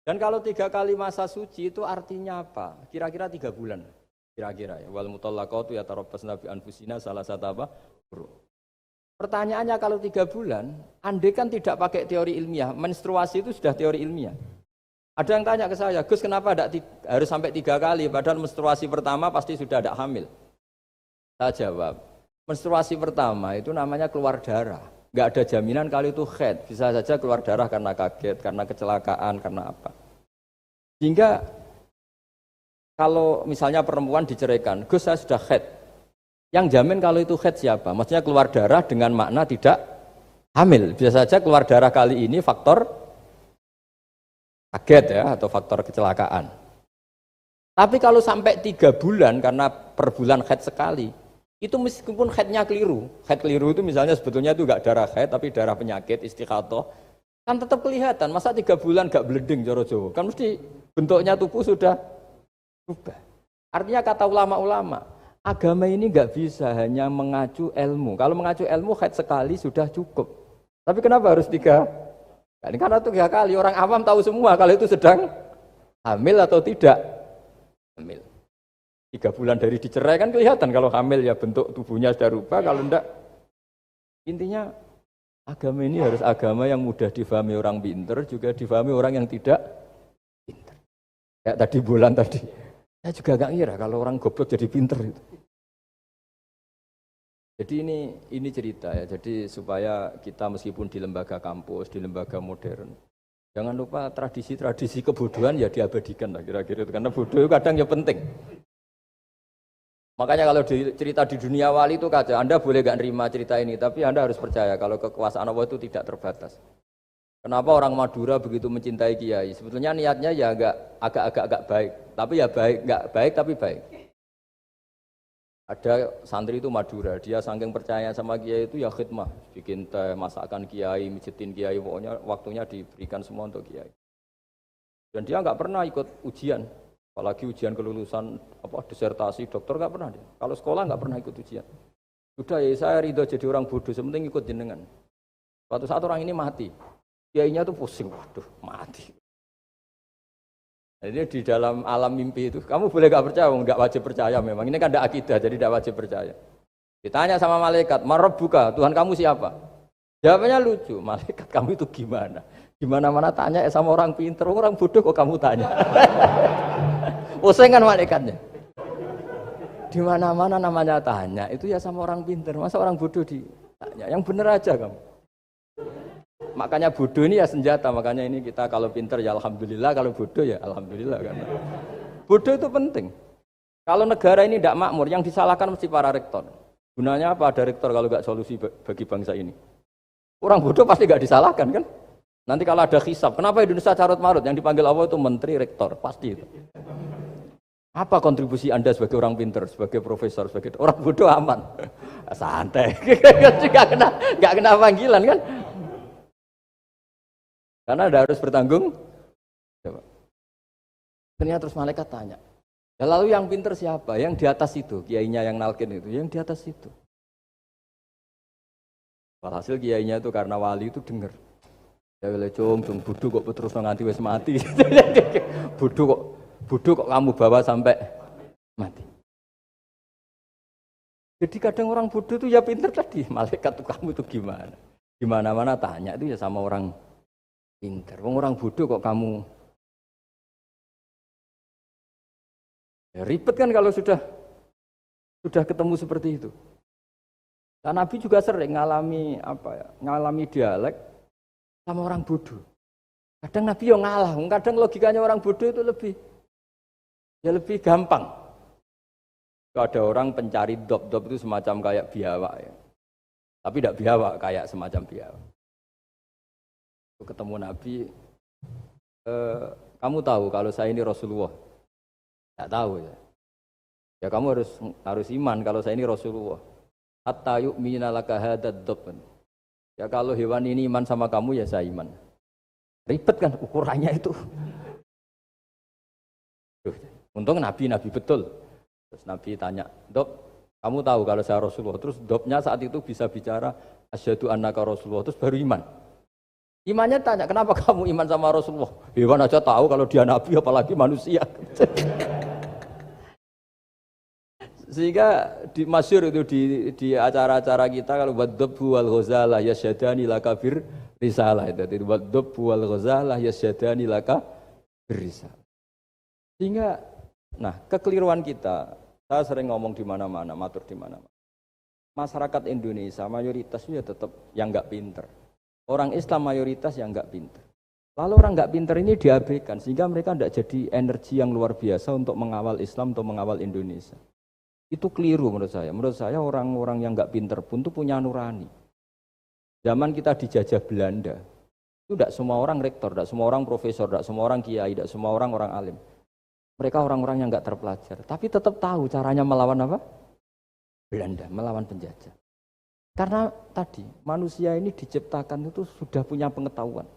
Dan kalau 3 kali masa suci itu artinya apa? Kira-kira 3 bulan. Kira-kira ya. Wal mutallaqatu yatarabbasna bi anfusina salah satu apa? Pertanyaannya kalau 3 bulan, andai kan tidak pakai teori ilmiah, menstruasi itu sudah teori ilmiah. Ada yang tanya ke saya, Gus kenapa harus sampai 3 kali, padahal menstruasi pertama pasti sudah ada hamil. Saya jawab, menstruasi pertama itu namanya keluar darah. Nggak ada jaminan kalau itu haid, bisa saja keluar darah karena kaget, karena kecelakaan, karena apa. Sehingga kalau misalnya perempuan diceraikan, Gus saya sudah haid. Yang jamin kalau itu haid siapa? Maksudnya keluar darah dengan makna tidak hamil. Bisa saja keluar darah kali ini faktor kaget ya, atau faktor kecelakaan. Tapi kalau sampai 3 bulan, karena per bulan haid sekali, itu meskipun haidnya keliru, haid keliru itu misalnya sebetulnya itu enggak darah haid, tapi darah penyakit, istikhadah, kan tetap kelihatan. Masa 3 bulan enggak bleeding Joro-Jowo? Kan mesti bentuknya tubuh sudah berubah. Artinya kata ulama-ulama, agama ini enggak bisa hanya mengacu ilmu. Kalau mengacu ilmu, haid sekali sudah cukup. Tapi kenapa harus 3? Karena 3 kali, orang awam tahu semua kalau itu sedang hamil atau tidak hamil. 3 bulan dari dicerai kan kelihatan kalau hamil ya bentuk tubuhnya sudah rubah, kalau enggak Intinya agama ini harus agama yang mudah difahami orang pinter, juga difahami orang yang tidak pinter. Kayak tadi bulan tadi, saya juga gak ngira kalau orang goblok jadi pinter itu. Jadi ini cerita ya. Jadi supaya kita meskipun di lembaga kampus, di lembaga modern, jangan lupa tradisi-tradisi kebodohan ya diabadikan lah kira-kira. Karena bodoh itu kadang ya penting. Makanya kalau cerita di dunia wali itu kaca, Anda boleh gak nerima cerita ini, tapi Anda harus percaya kalau kekuasaan Allah itu tidak terbatas. Kenapa orang Madura begitu mencintai kiai? Sebetulnya niatnya ya agak baik, tapi ya nggak baik tapi baik. Ada santri itu Madura, dia saking percaya sama kiai itu ya khidmah, bikin teh, masakan kiai, mijitin kiai, pokoknya waktunya diberikan semua untuk kiai. Dan dia nggak pernah ikut ujian. Apalagi ujian kelulusan disertasi dokter nggak pernah dia. Kalau sekolah nggak pernah ikut ujian. Sudah ya saya ridho jadi orang bodoh, sementing ikut jenengan. Suatu saat orang ini mati, kiainya tuh pusing, waduh mati. Nah, ini di dalam alam mimpi itu, kamu boleh nggak percaya, nggak wajib percaya memang. Ini kan ada akidah, jadi tidak wajib percaya. Ditanya sama malaikat, Marabbuka, Tuhan kamu siapa? Jawabannya lucu, malaikat kamu itu gimana? Gimana-mana tanya sama orang pinter, orang bodoh kok kamu tanya? Pusing kan malaikatnya. Di mana-mana namanya tanya, itu ya sama orang pinter. Masa orang bodoh ditanya? Yang bener aja kamu. Makanya bodoh ini ya senjata. Makanya ini kita kalau pinter ya alhamdulillah, kalau bodoh ya alhamdulillah. Karena bodoh itu penting. Kalau negara ini tidak makmur, yang disalahkan mesti para rektor. Gunanya apa ada rektor kalau nggak solusi bagi bangsa ini? Orang bodoh pasti nggak disalahkan kan? Nanti kalau ada hisab, kenapa Indonesia carut marut? Yang dipanggil Allah itu menteri, rektor, pasti itu. Apa kontribusi Anda sebagai orang pinter, sebagai profesor, sebagai orang bodoh aman? Santai, nggak kena panggilan kan? Karena Anda harus bertanggung. Ternyata terus malaikat tanya, ya lalu yang pinter siapa? Yang di atas itu, kiainya yang nalkin itu, yang di atas itu. Walhasil kiainya itu karena wali itu dengar. Ya wile cung bodoh kok terus nganti wis mati. Bodoh kok kamu bawa sampai mati. Jadi kadang orang bodoh itu ya pinter tadi. Malaikat tuh kamu itu gimana? Gimana-mana tanya itu ya sama orang pinter. Orang bodoh kok kamu. Ya ribet kan kalau sudah ketemu seperti itu. Dan Nabi juga sering ngalami dialek sama orang bodoh. Kadang Nabi yang ngalah, kadang logikanya orang bodoh itu lebih gampang. Kalau ada orang pencari dop itu semacam kayak biawak ya. Tapi tidak biawak, kayak semacam biawak. Ketemu Nabi, kamu tahu kalau saya ini Rasulullah? Tidak tahu ya. Ya kamu harus iman kalau saya ini Rasulullah. Hatta yu'mina laka hadad dop. Ya kalau hewan ini iman sama kamu ya saya iman. Ribet kan ukurannya itu. Untung Nabi betul. Terus Nabi tanya, Dop, kamu tahu kalau saya Rasulullah? Terus Dopnya saat itu bisa bicara, asyhadu annaka Rasulullah, terus baru iman. Imannya tanya, kenapa kamu iman sama Rasulullah? Hewan aja tahu kalau dia Nabi, apalagi manusia. Sehingga di masyhur itu di acara-acara kita kalau wadhabbu wal ghazalah yasyadani laka bir risalah itu wadhabbu wal ghazalah yasyadani laka bir risalah. Sehingga kekeliruan kita, saya sering ngomong di mana-mana, matur di mana-mana. Masyarakat Indonesia mayoritasnya tetap yang enggak pinter. Orang Islam mayoritas yang enggak pinter. Lalu orang enggak pinter ini diabaikan sehingga mereka enggak jadi energi yang luar biasa untuk mengawal Islam atau mengawal Indonesia. Itu keliru menurut saya. Menurut saya orang-orang yang nggak pinter pun itu punya nurani. Zaman kita dijajah Belanda, itu tidak semua orang rektor, tidak semua orang profesor, tidak semua orang kiai, tidak semua orang alim. Mereka orang-orang yang nggak terpelajar, tapi tetap tahu caranya melawan apa? Belanda, melawan penjajah. Karena tadi manusia ini diciptakan itu sudah punya pengetahuan.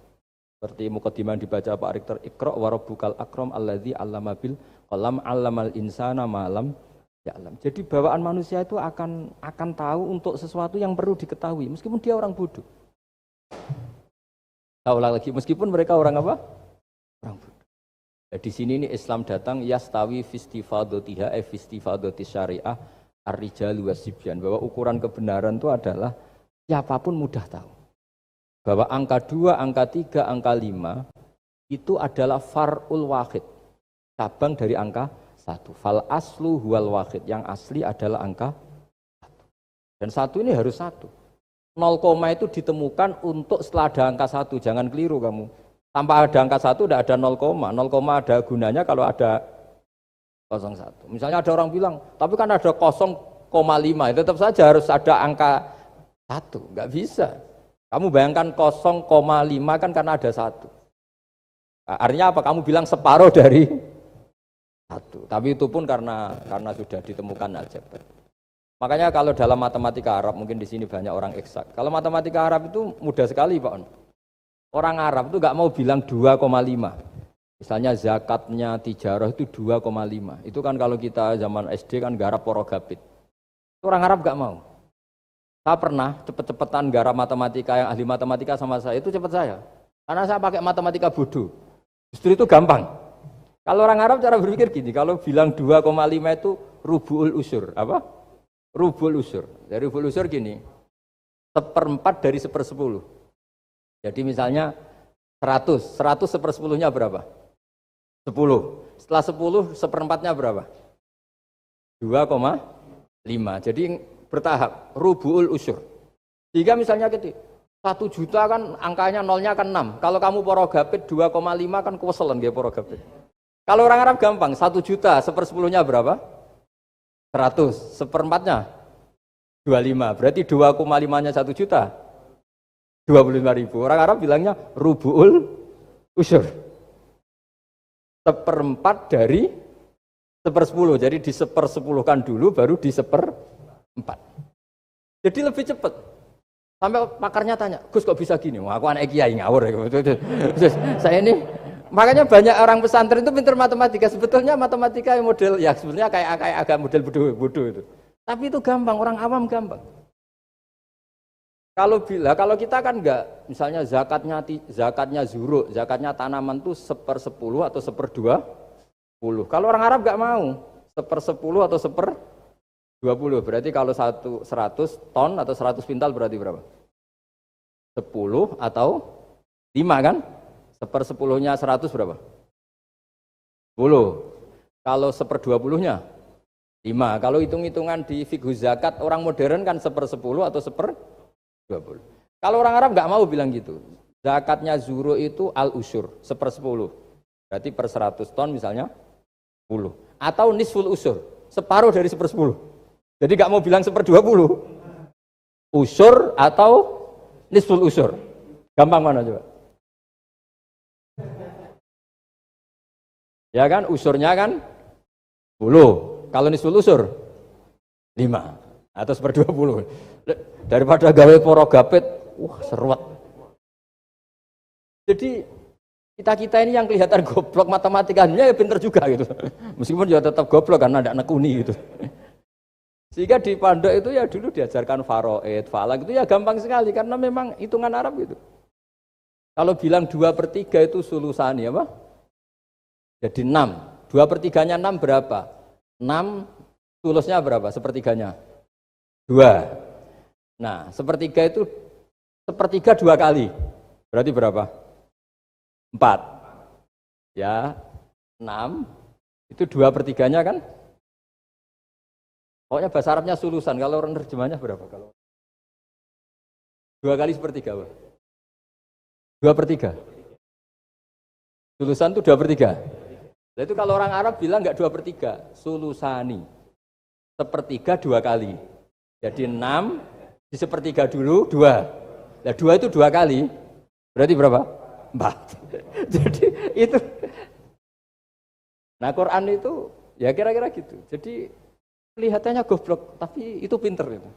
Seperti mukadimah dibaca Pak Rektor, Iqra wa rabbukal akram alladzi 'allama bil qalam 'allamal insana ma lam ya'lam. Jadi bawaan manusia itu akan tahu untuk sesuatu yang perlu diketahui meskipun dia orang bodoh. Tahu lagi meskipun mereka orang apa? Orang bodoh. Nah, di sini ini Islam datang yastawi fistifadatiha fistifadati syariah ar-rijalu wasibyan, bahwa ukuran kebenaran itu adalah siapapun mudah tahu bahwa angka 2, angka 3, angka 5 itu adalah far'ul wahid, cabang dari angka 1. Fal aslu huwal wahid, yang asli adalah angka 1. Dan 1 ini harus 1. 0, itu ditemukan untuk setelah ada angka 1, jangan keliru kamu. Tanpa ada angka 1 tidak ada 0, 0, ada gunanya kalau ada 01. Misalnya ada orang bilang, tapi kan ada 0,5, tetap saja harus ada angka 1, nggak bisa. Kamu bayangkan 0,5 kan karena ada 1. Artinya apa? Kamu bilang separuh dari 1. Tapi itu pun karena sudah ditemukan aljabar. Makanya kalau dalam matematika Arab, mungkin di sini banyak orang eksak. Kalau matematika Arab itu mudah sekali, Pak. Orang Arab itu nggak mau bilang 2,5. Misalnya zakatnya tijarah itu 2,5. Itu kan kalau kita zaman SD kan garap porogapit. Orang Arab nggak mau. Saya pernah cepet-cepetan garap matematika, yang ahli matematika sama saya, itu cepet saya. Karena saya pakai matematika bodoh. Justru itu gampang. Kalau orang Arab cara berpikir gini, kalau bilang 2,5 itu rubu'ul usur. Apa? Rubu'ul usur. Dari rubu'ul usur gini, 1/4 dari 1/10. Jadi misalnya 100 1/10-nya berapa? 10. Setelah 10, 1/4-nya berapa? 2,5. Jadi bertahap, rubu'ul usur. Jika misalnya gitu, 1 juta kan angkanya nolnya kan 6. Kalau kamu porogapit 2,5 kan keweselan dia porogapit. Kalau orang Arab gampang, 1 juta 1/10-nya berapa? 100. 1/4-nya 25. Berarti 2,5-nya 1 juta 25.000. Orang Arab bilangnya rubu'ul usur. 1/4 dari 1/10. Jadi di 1/10-kan dulu baru di 1/4. Jadi lebih cepat. Sampai pakarnya tanya, Gus kok bisa gini? Wah, aku anak kiai ngawur. Saya ini, makanya banyak orang pesantren itu pintar matematika. Sebetulnya matematika model, ya sebetulnya kayak agak model bodoh itu. Tapi itu gampang, orang awam gampang. Kalau kita kan enggak, misalnya zakatnya zuruk, zakatnya tanaman itu 1/10 atau 1/20. Kalau orang Arab enggak mau 1/10 atau 1/20. Berarti kalau 100 ton atau 100 pintal berarti berapa? 10 atau 5 kan? 1/10-nya 100 berapa? 10. Kalau 1/20-nya 5. Kalau hitung-hitungan di fikih zakat orang modern kan 1/10 atau 1/20. Kalau orang Arab nggak mau bilang gitu. Zakatnya zuru itu al-usur 1/10. Berarti per 100 ton misalnya 10. Atau nisful usur, separuh dari 1/10. Jadi nggak mau bilang 1/20. Usur atau nisful usur. Gampang mana coba? Ya kan, usurnya kan 10. Kalau nisful usur 5 atau 1/20. Daripada gawe porogapit, wah seruat. Jadi kita ini yang kelihatan goblok matematikanya ya pinter juga gitu. Meskipun ya tetap goblok karena tidak nekuni gitu. Sehingga di pondok itu ya dulu diajarkan faraid, falak itu ya gampang sekali karena memang hitungan Arab gitu. Kalau bilang 2/3 itu sulusani apa? Jadi 6. 2/3-nya 6 berapa? 6 sulusnya berapa? Sepertiganya? 2. Nah, 1/3 itu 1/3 2 kali. Berarti berapa? 4. Ya, 6. Itu 2/3-nya kan? Pokoknya bahasa Arabnya sulusan. Kalau orang terjemahnya berapa? Kalau 2 kali 1/3. 2/3. Sulusan itu 2/3. Nah, itu kalau orang Arab bilang enggak 2/3. Sulusani. 1/3 2 kali. Jadi 6 di 1/3 dulu 2. Nah 2 itu 2 kali. Berarti berapa? 4. Jadi itu. Nah Quran itu ya kira-kira gitu. Jadi kelihatannya goblok, tapi itu pinter itu.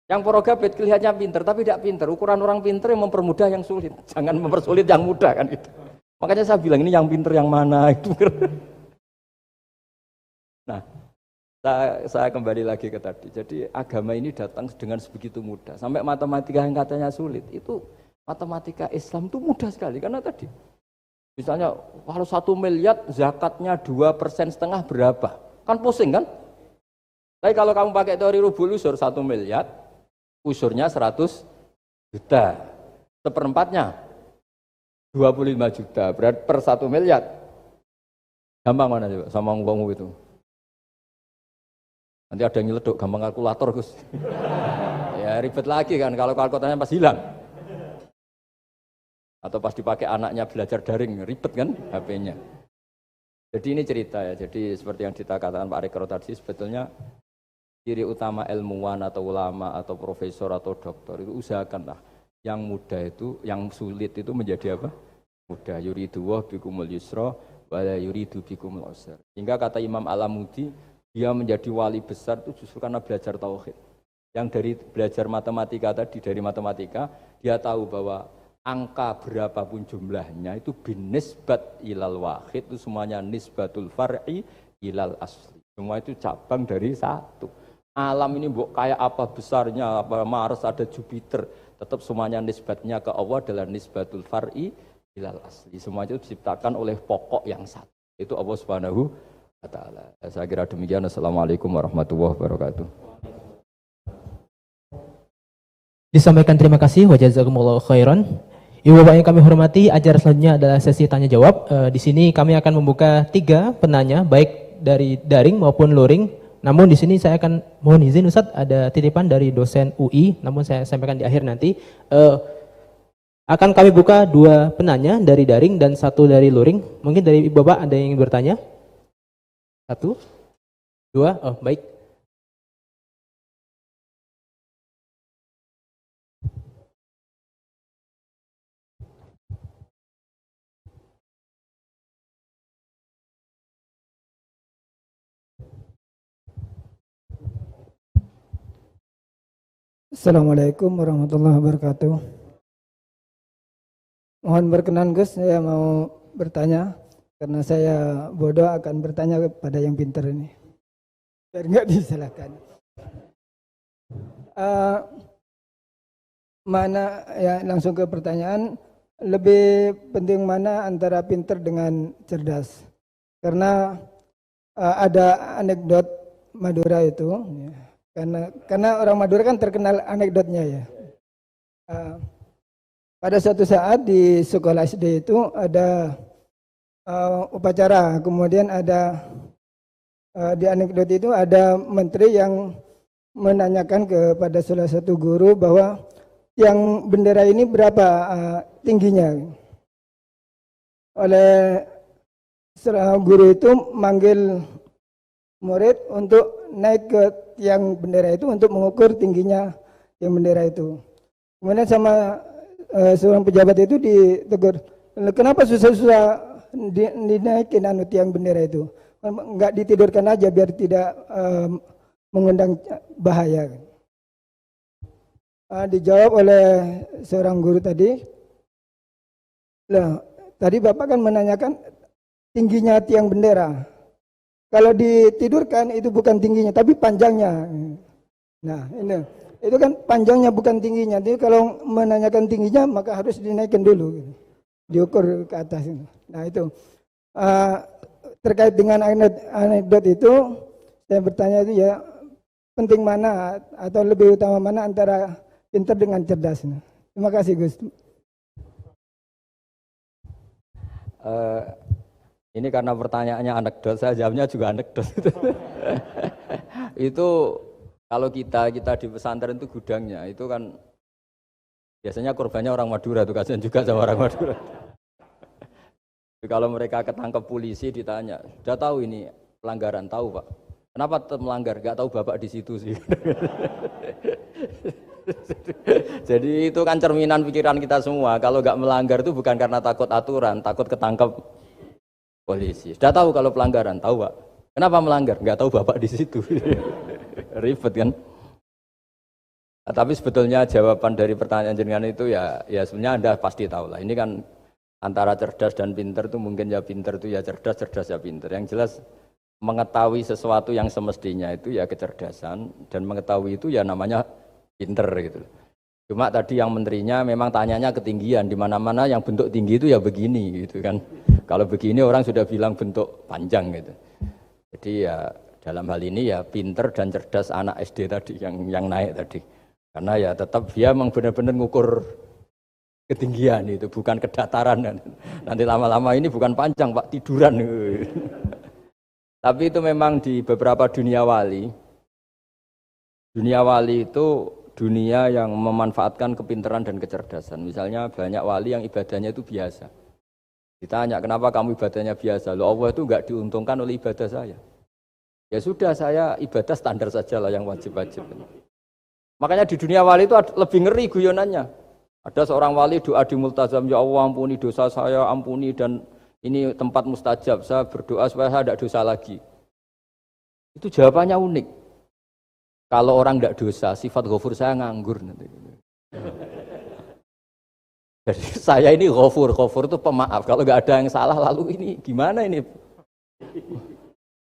Yang porogapit kelihatannya pinter, tapi tidak pinter. Ukuran orang pinter yang mempermudah yang sulit. Jangan mempersulit yang mudah kan itu. Makanya saya bilang ini yang pinter yang mana itu. Nah, saya kembali lagi ke tadi. Jadi agama ini datang dengan sebegitu mudah. Sampai matematika yang katanya sulit, itu matematika Islam itu mudah sekali. Karena tadi, misalnya kalau 1 miliar zakatnya 2,5% berapa? Kan pusing kan? Tapi kalau kamu pakai teori rubul usur 1 miliar, usurnya 100 juta. Seperempatnya 25 juta. Berarti per 1 miliar. Gampang mana coba sama ngomong itu. Nanti ada yang nyeleduk gampang kalkulator Gus. Ya ribet lagi kan kalau kalkulatornya pas hilang. Atau pas dipakai anaknya belajar daring, ribet kan HP-nya. Jadi ini cerita ya, jadi seperti yang dikatakan Pak Rekro tadi, sebetulnya ciri utama ilmuwan atau ulama atau profesor atau dokter itu usahakanlah yang mudah itu, yang sulit itu menjadi apa? Mudah. Yuridu wa bikumul yusra wa la yuridu bikumul usra. Hingga kata Imam Alamudi, dia menjadi wali besar itu justru karena belajar tauhid. Yang dari belajar matematika tadi, dari matematika, dia tahu bahwa angka berapapun jumlahnya itu binisbat ilal wahid, itu semuanya nisbatul far'i ilal asli. Semua itu cabang dari satu. Alam ini kayak apa besarnya, apa Mars, ada Jupiter, tetap semuanya nisbatnya ke Allah adalah nisbatul far'i ilal asli. Semua itu diciptakan oleh pokok yang satu. Itu Allah Subhanahu wa ta'ala. Saya kira demikian. Assalamualaikum warahmatullahi wabarakatuh. Disampaikan terima kasih wa jazakumullahu khairan. Ibu Bapak yang kami hormati, acara selanjutnya adalah sesi tanya jawab. Di sini kami akan membuka 3 penanya, baik dari daring maupun luring. Namun di sini saya akan mohon izin Ustadz, ada titipan dari dosen UI, namun saya sampaikan di akhir nanti. Akan kami buka 2 penanya dari daring dan 1 dari luring. Mungkin dari Ibu Bapak ada yang ingin bertanya? 1, 2, oh baik. Assalamualaikum warahmatullahi wabarakatuh. Mohon berkenan Gus, saya mau bertanya karena saya bodoh akan bertanya kepada yang pintar ini. Biar nggak disalahkan. Mana ya langsung ke pertanyaan, lebih penting mana antara pintar dengan cerdas? Karena ada anekdot Madura itu. Ya. Karena orang Madura kan terkenal anekdotnya ya. Pada suatu saat di sekolah SD itu ada upacara, kemudian ada di anekdot itu ada menteri yang menanyakan kepada salah satu guru bahwa yang bendera ini berapa tingginya. Oleh guru itu manggil murid untuk naik ke tiang bendera itu untuk mengukur tingginya yang bendera itu. Kemudian sama seorang pejabat itu ditegur, kenapa susah-susah dinaikin tiang bendera itu? Enggak ditidurkan aja biar tidak mengundang bahaya. Dijawab oleh seorang guru tadi, tadi Bapak kan menanyakan tingginya tiang bendera. Kalau ditidurkan itu bukan tingginya, tapi panjangnya. Nah, ini itu kan panjangnya bukan tingginya. Jadi kalau menanyakan tingginya maka harus dinaikkan dulu, diukur ke atas. Nah itu terkait dengan anekdot itu, saya bertanya itu ya penting mana atau lebih utama mana antara pintar dengan cerdas. Terima kasih Gus. Ini karena pertanyaannya anekdot, saya jawabnya juga anekdot. Itu kalau kita di pesantren itu gudangnya, itu kan biasanya korbannya orang Madura, tuh kasihan juga sama orang Madura. Kalau mereka ketangkep polisi ditanya, sudah tahu ini pelanggaran, tahu Pak? Kenapa tetap melanggar? Gak tahu Bapak di situ sih. Jadi itu kan cerminan pikiran kita semua. Kalau gak melanggar itu bukan karena takut aturan, takut ketangkep polisi. Sudah tahu kalau pelanggaran, tahu Pak. Kenapa melanggar? Enggak tahu Bapak di situ. Ribet kan? Nah, tapi sebetulnya jawaban dari pertanyaan jenengan itu ya sebenarnya Anda pasti tahu lah. Ini kan antara cerdas dan pinter itu mungkin ya pinter itu ya cerdas, cerdas ya pinter. Yang jelas mengetahui sesuatu yang semestinya itu ya kecerdasan, dan mengetahui itu ya namanya pinter gitu. Cuma tadi yang menterinya memang tanyanya ketinggian, di mana-mana yang bentuk tinggi itu ya begini gitu kan. Kalau begini orang sudah bilang bentuk panjang gitu. Jadi ya dalam hal ini ya pinter dan cerdas anak SD tadi yang naik tadi. Karena ya tetap dia memang benar-benar ngukur ketinggian itu, bukan kedataran. Nanti lama-lama ini bukan panjang Pak, tiduran. Tapi itu memang di beberapa dunia wali itu dunia yang memanfaatkan kepintaran dan kecerdasan. Misalnya banyak wali yang ibadahnya itu biasa. Ditanya, kenapa kamu ibadahnya biasa? Loh, Allah itu enggak diuntungkan oleh ibadah saya. Ya sudah, saya ibadah standar saja lah yang wajib-wajib. Makanya di dunia wali itu lebih ngeri guyonannya. Ada seorang wali doa di multazam, ya Allah ampuni dosa saya, ampuni, dan ini tempat mustajab, saya berdoa supaya saya tidak dosa lagi. Itu jawabannya unik. Kalau orang tidak dosa, sifat ghafur saya nganggur. Jadi saya ini ghafur itu pemaaf. Kalau nggak ada yang salah, lalu ini gimana ini?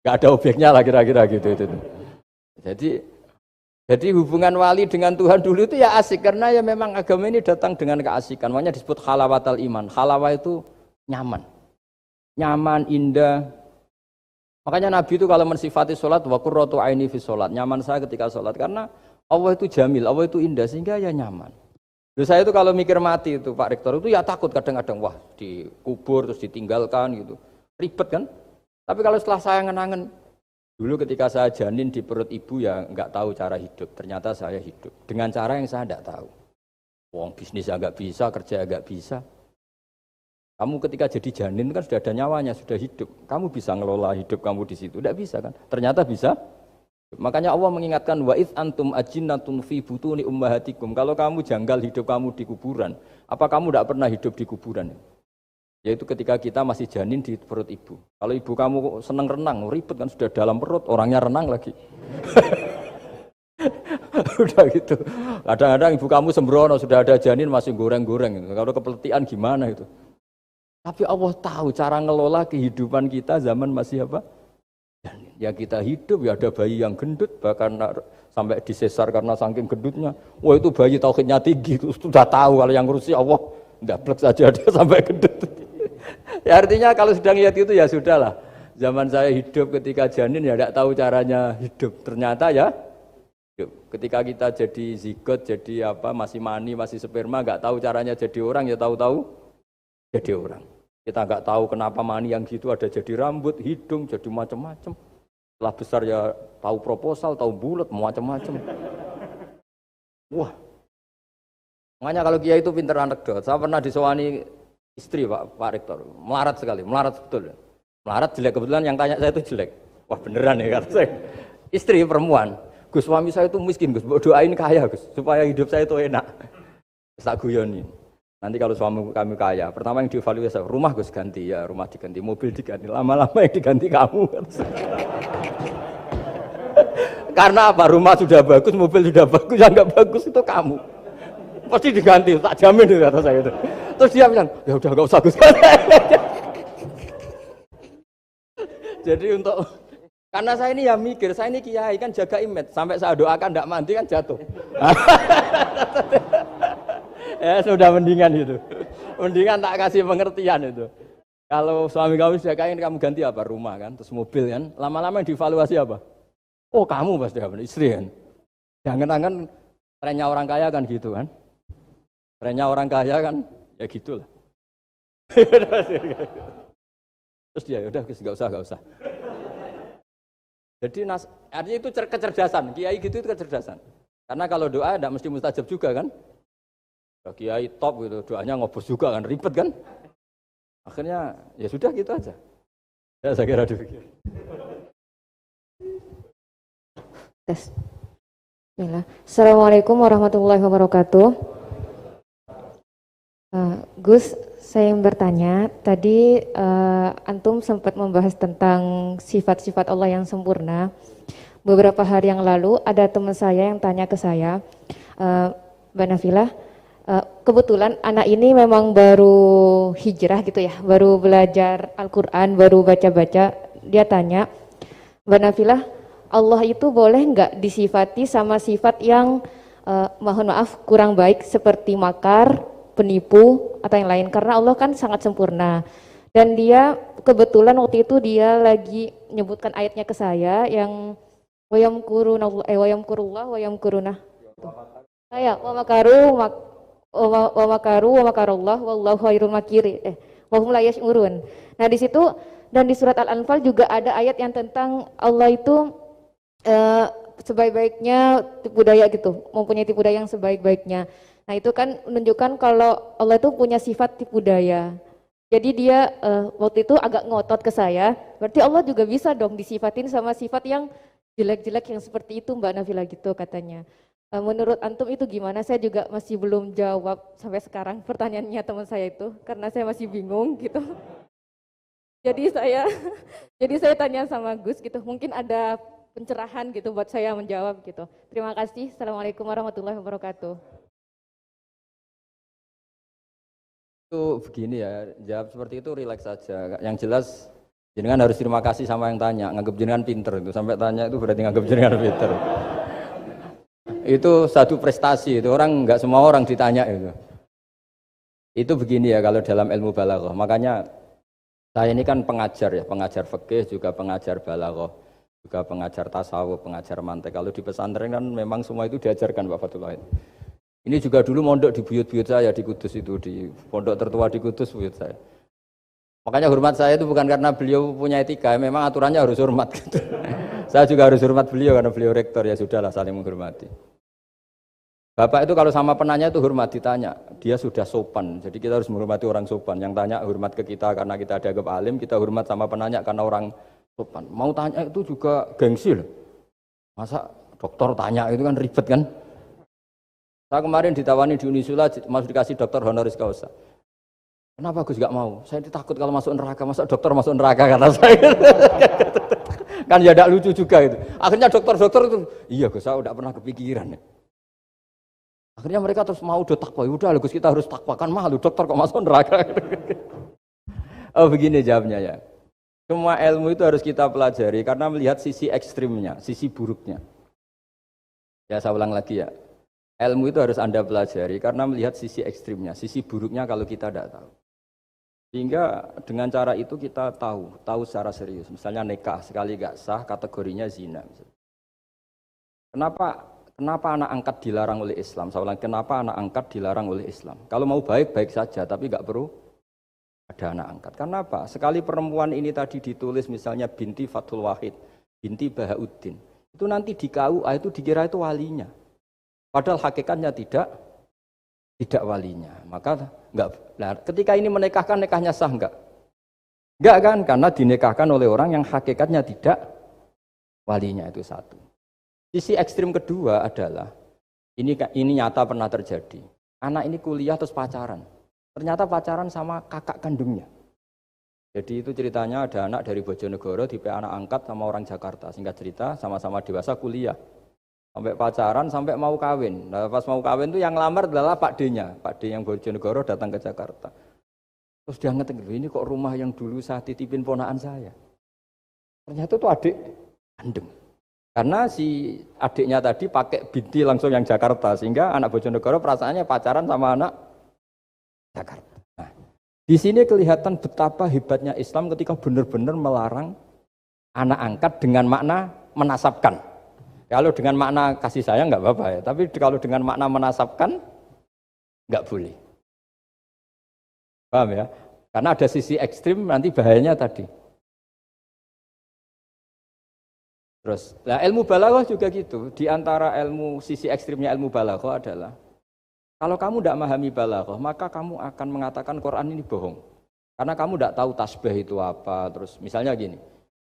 Nggak ada objeknya lah kira-kira gitu. Jadi hubungan wali dengan Tuhan dulu itu ya asik, karena ya memang agama ini datang dengan keasikan. Makanya disebut halawatal iman. Halawah itu nyaman, indah. Makanya Nabi itu kalau mensifati sholat, wa qurratu aini fi sholat, nyaman saya ketika sholat, karena Allah itu jamil, Allah itu indah, sehingga ya nyaman. Lalu saya itu kalau mikir mati itu Pak Rektor itu ya takut kadang-kadang, wah dikubur terus ditinggalkan gitu, ribet kan. Tapi kalau setelah saya ngenangen, dulu ketika saya janin di perut ibu ya nggak tahu cara hidup, ternyata saya hidup dengan cara yang saya nggak tahu. Wong bisnis agak bisa, kerja agak bisa. Kamu ketika jadi janin kan sudah ada nyawanya, sudah hidup. Kamu bisa ngelola hidup kamu di situ, tidak bisa kan? Ternyata bisa. Makanya Allah mengingatkan wa id antum ajinnatun fi butuni ummahatikum. Kalau kamu janggal hidup kamu di kuburan, apa kamu tidak pernah hidup di kuburan? Yaitu ketika kita masih janin di perut ibu. Kalau ibu kamu senang renang, ribet kan, sudah dalam perut, orangnya renang lagi. Udah gitu. Kadang-kadang ibu kamu sembrono, sudah ada janin masih goreng-goreng. Kalau kepeletihan gimana itu? Tapi Allah tahu cara ngelola kehidupan kita zaman masih apa? Ya kita hidup, ya ada bayi yang gendut, bahkan sampai disesar karena saking gendutnya. Wah itu bayi tauhidnya tinggi, itu sudah tahu kalau yang ngurusi Allah, ndablek saja dia sampai gendut. Ya artinya kalau sedang lihat itu ya sudahlah. Zaman saya hidup ketika janin ya tidak tahu caranya hidup. Ternyata ya hidup. Ketika kita jadi zigot, jadi apa, masih mani, masih sperma, nggak tahu caranya jadi orang, ya tahu-tahu jadi orang. Kita nggak tahu kenapa mani yang gitu ada jadi rambut, hidung, jadi macam-macam. Setelah besar ya tahu proposal, tahu bulat, macam-macam. Wah. Makanya kalau Kiai itu pinter anekdot. Saya pernah disewani istri Pak Rektor, melarat sekali, melarat betul. Melarat jelek, kebetulan yang tanya saya itu jelek. Wah beneran ya kata saya. Istri perempuan, Gus suami saya itu miskin Gus, doain kaya Gus, supaya hidup saya itu enak. Tak guyoni. Nanti kalau suami kami kaya, pertama yang dievaluasi, rumah Gus ganti, ya rumah diganti, mobil diganti, lama-lama yang diganti kamu. Karena apa? Rumah sudah bagus, mobil sudah bagus, yang nggak bagus itu kamu. Pasti diganti, tak jamin itu kata saya itu. Terus dia bilang, ya udah nggak usah Gus. Jadi untuk, karena saya ini ya mikir, saya ini kiai kan jaga image, sampai saya doakan tidak mandi kan jatuh. Ya sudah mendingan itu, mendingan tak kasih pengertian itu. Kalau suami kamu sudah kaya, kamu ganti apa? Rumah kan, terus mobil kan. Lama-lama yang dievaluasi apa? Oh kamu pasti apa? Istri kan. Jangan-jangan trennya orang kaya kan gitu kan. Trennya orang kaya kan, ya gitulah. Terus dia udah nggak usah. Jadi artinya itu kecerdasan. Kiai gitu itu kecerdasan. Karena kalau doa tidak mesti mustajab juga kan. Kiai top gitu, doanya ngobos juga kan, ribet kan. Akhirnya ya sudah gitu aja. Ya saya kira dipikir. Tes. Bismillah. Assalamualaikum warahmatullahi wabarakatuh. Gus, saya yang bertanya, tadi antum sempat membahas tentang sifat-sifat Allah yang sempurna. Beberapa hari yang lalu ada teman saya yang tanya ke saya, Mbak Nafilah, kebetulan anak ini memang baru hijrah gitu ya, baru belajar Al-Quran, baru baca-baca. Dia tanya, Mbak Nafilah, Allah itu boleh nggak disifati sama sifat yang mohon maaf kurang baik seperti makar, penipu atau yang lain, karena Allah kan sangat sempurna. Dan dia kebetulan waktu itu dia lagi menyebutkan ayatnya ke saya yang wayamkurullah wayamkuruna Saya wa makaru wa makarullah wallahu khairul makiri. Wa hum la yash'urun. Nah, di situ dan di surat Al-Anfal juga ada ayat yang tentang Allah itu sebaik-baiknya tipu daya gitu, mempunyai tipu daya yang sebaik-baiknya. Nah, itu kan menunjukkan kalau Allah itu punya sifat tipu daya. Jadi dia waktu itu agak ngotot ke saya, berarti Allah juga bisa dong disifatin sama sifat yang jelek-jelek yang seperti itu Mbak Nafila gitu katanya. Menurut Antum itu gimana? Saya juga masih belum jawab sampai sekarang pertanyaannya teman saya itu, karena saya masih bingung gitu. Jadi saya tanya sama Gus gitu, mungkin ada pencerahan gitu buat saya menjawab gitu. Terima kasih. Assalamualaikum warahmatullahi wabarakatuh. Itu begini ya, jawab seperti itu rileks saja. Yang jelas jenengan harus terima kasih sama yang tanya, nganggap jenengan pinter itu. Sampai tanya itu berarti nganggap jenengan pinter. Itu satu prestasi, itu orang nggak semua orang ditanya itu. Itu begini ya kalau dalam ilmu balaghah. Makanya saya ini kan pengajar ya, pengajar fikih juga pengajar balaghah, juga pengajar tasawuf, pengajar mantek. Kalau di pesantren kan memang semua itu diajarkan Pak Fatullah. Ini juga dulu mondok di buyut-buyut saya di Kudus itu, di pondok tertua di Kudus buyut saya. Makanya hormat saya itu bukan karena beliau punya etika, memang aturannya harus hormat gitu. Saya juga harus hormat beliau karena beliau rektor, ya sudahlah saling menghormati. Bapak itu kalau sama penanya itu hormat, ditanya, dia sudah sopan. Jadi kita harus menghormati orang sopan. Yang tanya hormat ke kita karena kita dianggap alim, kita hormat sama penanya karena orang sopan. Mau tanya itu juga gengsi loh. Masa dokter tanya itu kan ribet kan? Saya kemarin ditawani di Unisula, masuk dikasih dokter honoris causa. Kenapa Gus gak mau? Saya takut kalau masuk neraka, masa dokter masuk neraka kata saya. Kan ya tidak lucu juga itu. Akhirnya dokter-dokter itu, iya Gus, saya udah pernah kepikiran ya. Akhirnya mereka terus mau udah takwa, udah Gus kita harus takwa, kan malu dokter kok masuk neraka. Oh begini jawabnya ya. Semua ilmu itu harus kita pelajari karena melihat sisi ekstrimnya, sisi buruknya. Ya saya ulang lagi ya. Ilmu itu harus Anda pelajari karena melihat sisi ekstrimnya, sisi buruknya kalau kita tidak tahu. Sehingga dengan cara itu kita tahu secara serius. Misalnya nikah sekali gak sah kategorinya zina. Kenapa anak angkat dilarang oleh Islam? Saya ulang, kenapa anak angkat dilarang oleh Islam? Kalau mau baik-baik saja, tapi nggak perlu ada anak angkat. Karena apa? Sekali perempuan ini tadi ditulis misalnya binti Fathul Wahid, binti Bahauddin, itu nanti di KUA itu dikira itu walinya. Padahal hakikatnya tidak walinya. Maka nggak. Nah, ketika ini menikahkan, nikahnya sah nggak? Nggak kan? Karena dinikahkan oleh orang yang hakikatnya tidak walinya, itu satu. Sisi ekstrim kedua adalah ini nyata pernah terjadi. Anak ini kuliah terus pacaran. Ternyata pacaran sama kakak kandungnya. Jadi itu ceritanya ada anak dari Bojonegoro tipe anak angkat sama orang Jakarta. Singkat cerita sama-sama dewasa kuliah. Sampai pacaran sampai mau kawin. Nah, pas mau kawin itu yang lamar adalah Pak D-nya. Pak D yang Bojonegoro datang ke Jakarta. Terus dia ngetik, ini kok rumah yang dulu saya titipin ponakan saya. Ternyata itu adik kandung. Karena si adiknya tadi pakai binti langsung yang Jakarta, sehingga anak Bojonegoro perasaannya pacaran sama anak Jakarta. Nah, di sini kelihatan betapa hebatnya Islam ketika benar-benar melarang anak angkat dengan makna menasabkan. Kalau dengan makna kasih sayang nggak apa-apa ya, tapi kalau dengan makna menasabkan nggak boleh. Paham ya? Karena ada sisi ekstrim nanti bahayanya tadi. Terus, nah ilmu balaghah juga gitu. Di antara ilmu sisi ekstrimnya ilmu balaghah adalah kalau kamu tidak memahami balaghah, maka kamu akan mengatakan Quran ini bohong. Karena kamu tidak tahu tasbih itu apa. Terus misalnya gini,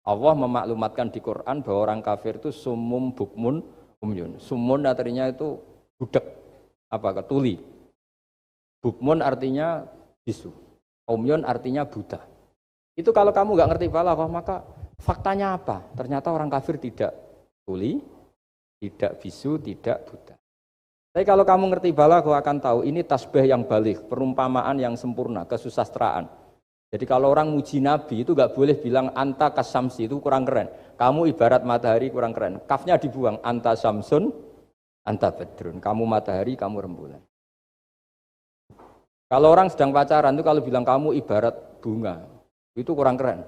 Allah memaklumatkan di Quran bahwa orang kafir itu sumum bukmun umyun. Sumun artinya itu budak, tuli. Bukmun artinya bisu. Umyun artinya buta. Itu kalau kamu nggak ngerti balaghah, maka faktanya apa? Ternyata orang kafir tidak tuli, tidak bisu, tidak buta. Tapi kalau kamu ngerti balaghah akan tahu ini tasbih yang balik, perumpamaan yang sempurna, kesusastraan. Jadi kalau orang muji Nabi itu nggak boleh bilang anta kasamsi, itu kurang keren. Kamu ibarat matahari kurang keren. Kafnya dibuang, anta samsun, anta badrun. Kamu matahari, kamu rembulan. Kalau orang sedang pacaran itu kalau bilang kamu ibarat bunga, itu kurang keren.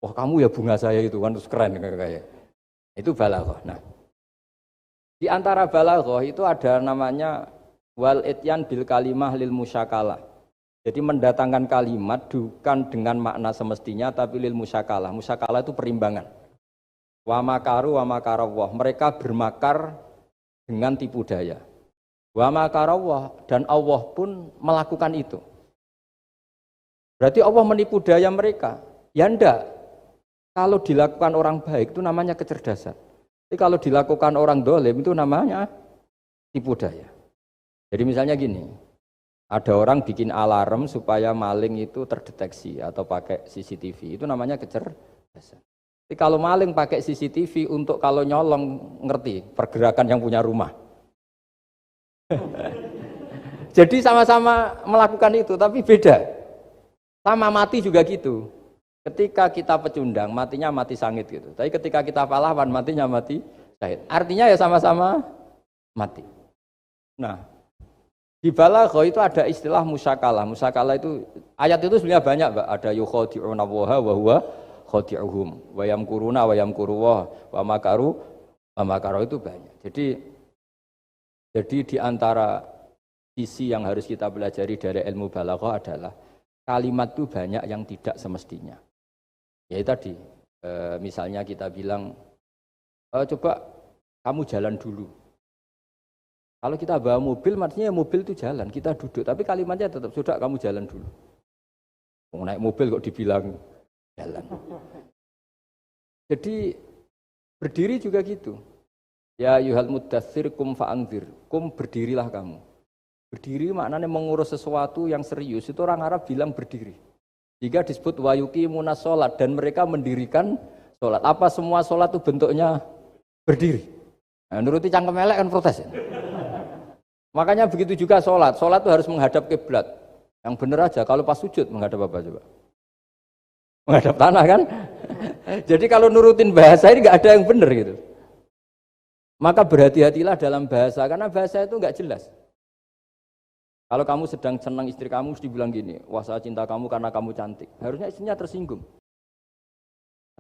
Wah kamu ya bunga saya itu kan terus keren kayak itu balaghah. Nah, Di antara balaghah itu ada namanya wal ityan bil kalimah lil musyakalah. Jadi mendatangkan kalimat bukan dengan makna semestinya tapi lil musyakalah. Musyakalah itu perimbangan. Wa makaru wa makarawah. Mereka bermakar dengan tipu daya. Wa makarawah, dan Allah pun melakukan itu. Berarti Allah menipu daya mereka. Ya enggak. Kalau dilakukan orang baik itu namanya kecerdasan. Tapi kalau dilakukan orang dolim itu namanya tipu daya. Jadi misalnya gini, ada orang bikin alarm supaya maling itu terdeteksi atau pakai CCTV, itu namanya kecerdasan. Tapi kalau maling pakai CCTV untuk kalau nyolong, ngerti pergerakan yang punya rumah. Jadi sama-sama melakukan itu, tapi beda. Sama mati juga gitu. Ketika kita pecundang, matinya mati sangit gitu. Tapi ketika kita pahlawan, matinya mati syahid. Artinya ya sama-sama mati. Nah, di balaghah itu ada istilah musyakalah. Musyakalah itu ayat itu sebenarnya banyak, Mbak. Ada yukhadi'una Allaha wa huwa khadi'uhum wa yamkuruna wa yamkuruwah wa makaru itu banyak. Jadi di antara sisi yang harus kita pelajari dari ilmu balaghah adalah kalimat itu banyak yang tidak semestinya. Ya tadi, misalnya kita bilang, coba kamu jalan dulu. Kalau kita bawa mobil, maksudnya mobil itu jalan, kita duduk. Tapi kalimatnya tetap, sudah kamu jalan dulu. Mau naik mobil kok dibilang jalan. Jadi berdiri juga gitu. Ya yuhal muddathir kum fa'angzir. Kum berdirilah kamu. Berdiri maknanya mengurus sesuatu yang serius. Itu orang Arab bilang berdiri. Jika disebut wayuki munas sholat. Dan mereka mendirikan sholat. Apa semua sholat itu bentuknya berdiri? Nah, nuruti cangkem elek kan protes ya? Makanya begitu juga sholat. Sholat itu harus menghadap kiblat. Yang benar aja, kalau pas sujud menghadap apa coba? Menghadap tanah kan? Jadi kalau nurutin bahasa ini nggak ada yang benar gitu. Maka berhati-hatilah dalam bahasa, karena bahasa itu nggak jelas. Kalau kamu sedang senang istri kamu, mesti bilang gini, wah saya cinta kamu karena kamu cantik. Harusnya istrinya tersinggung.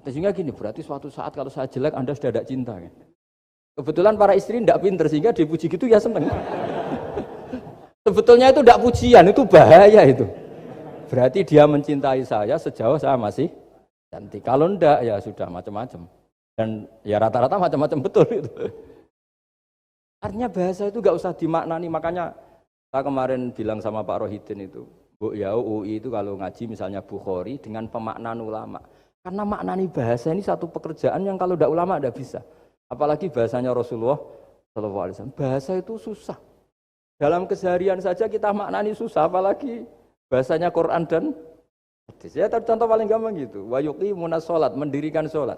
Sehingga gini, berarti suatu saat kalau saya jelek, Anda sudah tidak cinta. Kan? Kebetulan para istri tidak pinter, sehingga dipuji gitu ya seneng. Sebetulnya itu tidak pujian, itu bahaya itu. Berarti dia mencintai saya sejauh saya masih cantik. Kalau enggak, ya sudah macam-macam. Dan ya rata-rata macam-macam betul itu. Artinya bahasa itu nggak usah dimaknani. Makanya saya kemarin bilang sama Pak Rohidin itu, Bu ya UI itu kalau ngaji misalnya Bukhari dengan pemaknaan ulama. Karena maknani bahasa ini satu pekerjaan yang kalau tidak ulama tidak bisa. Apalagi bahasanya Rasulullah SAW. Bahasa itu susah. Dalam keseharian saja kita maknani susah, apalagi bahasanya Quran dan hadis. Ya contoh paling gampang gitu. Wa yuqimunas sholat, mendirikan sholat.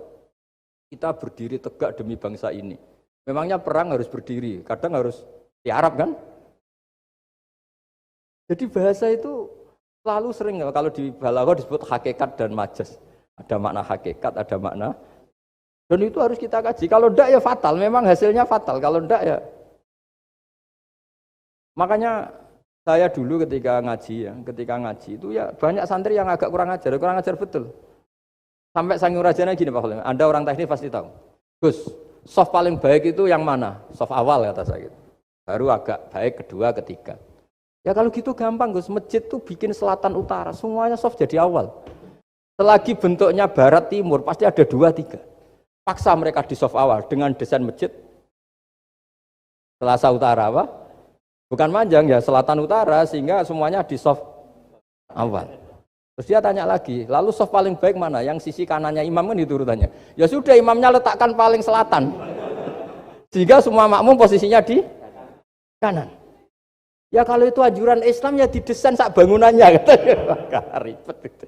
Kita berdiri tegak demi bangsa ini. Memangnya perang harus berdiri, kadang harus di Arab kan? Jadi bahasa itu selalu sering, kalau di balaghah disebut hakikat dan majas. Ada makna hakikat, ada makna. Dan itu harus kita kaji. Kalau enggak ya fatal, memang hasilnya fatal. Kalau enggak ya. Makanya saya dulu ketika ngaji itu ya banyak santri yang agak kurang ajar betul. Sampai Sangyu Rajana gini Pak Khalil, Anda orang teknik pasti tahu. Gus, soft paling baik itu yang mana? Soft awal kata saya gitu. Baru agak baik kedua, ketiga. Ya kalau gitu gampang Gus, masjid tuh bikin selatan utara, semuanya soft jadi awal. Selagi bentuknya barat timur pasti ada 2, 3. Paksa mereka di soft awal dengan desain masjid Selasa Utara apa? Bukan manjang ya, selatan utara sehingga semuanya di soft awal. Terus dia tanya lagi, lalu soft paling baik mana? Yang sisi kanannya imam kan itu urutannya. Ya sudah imamnya letakkan paling selatan. Sehingga semua makmum posisinya di kanan. Ya kalau itu anjuran Islam ya didesain sak bangunannya. Ribet itu.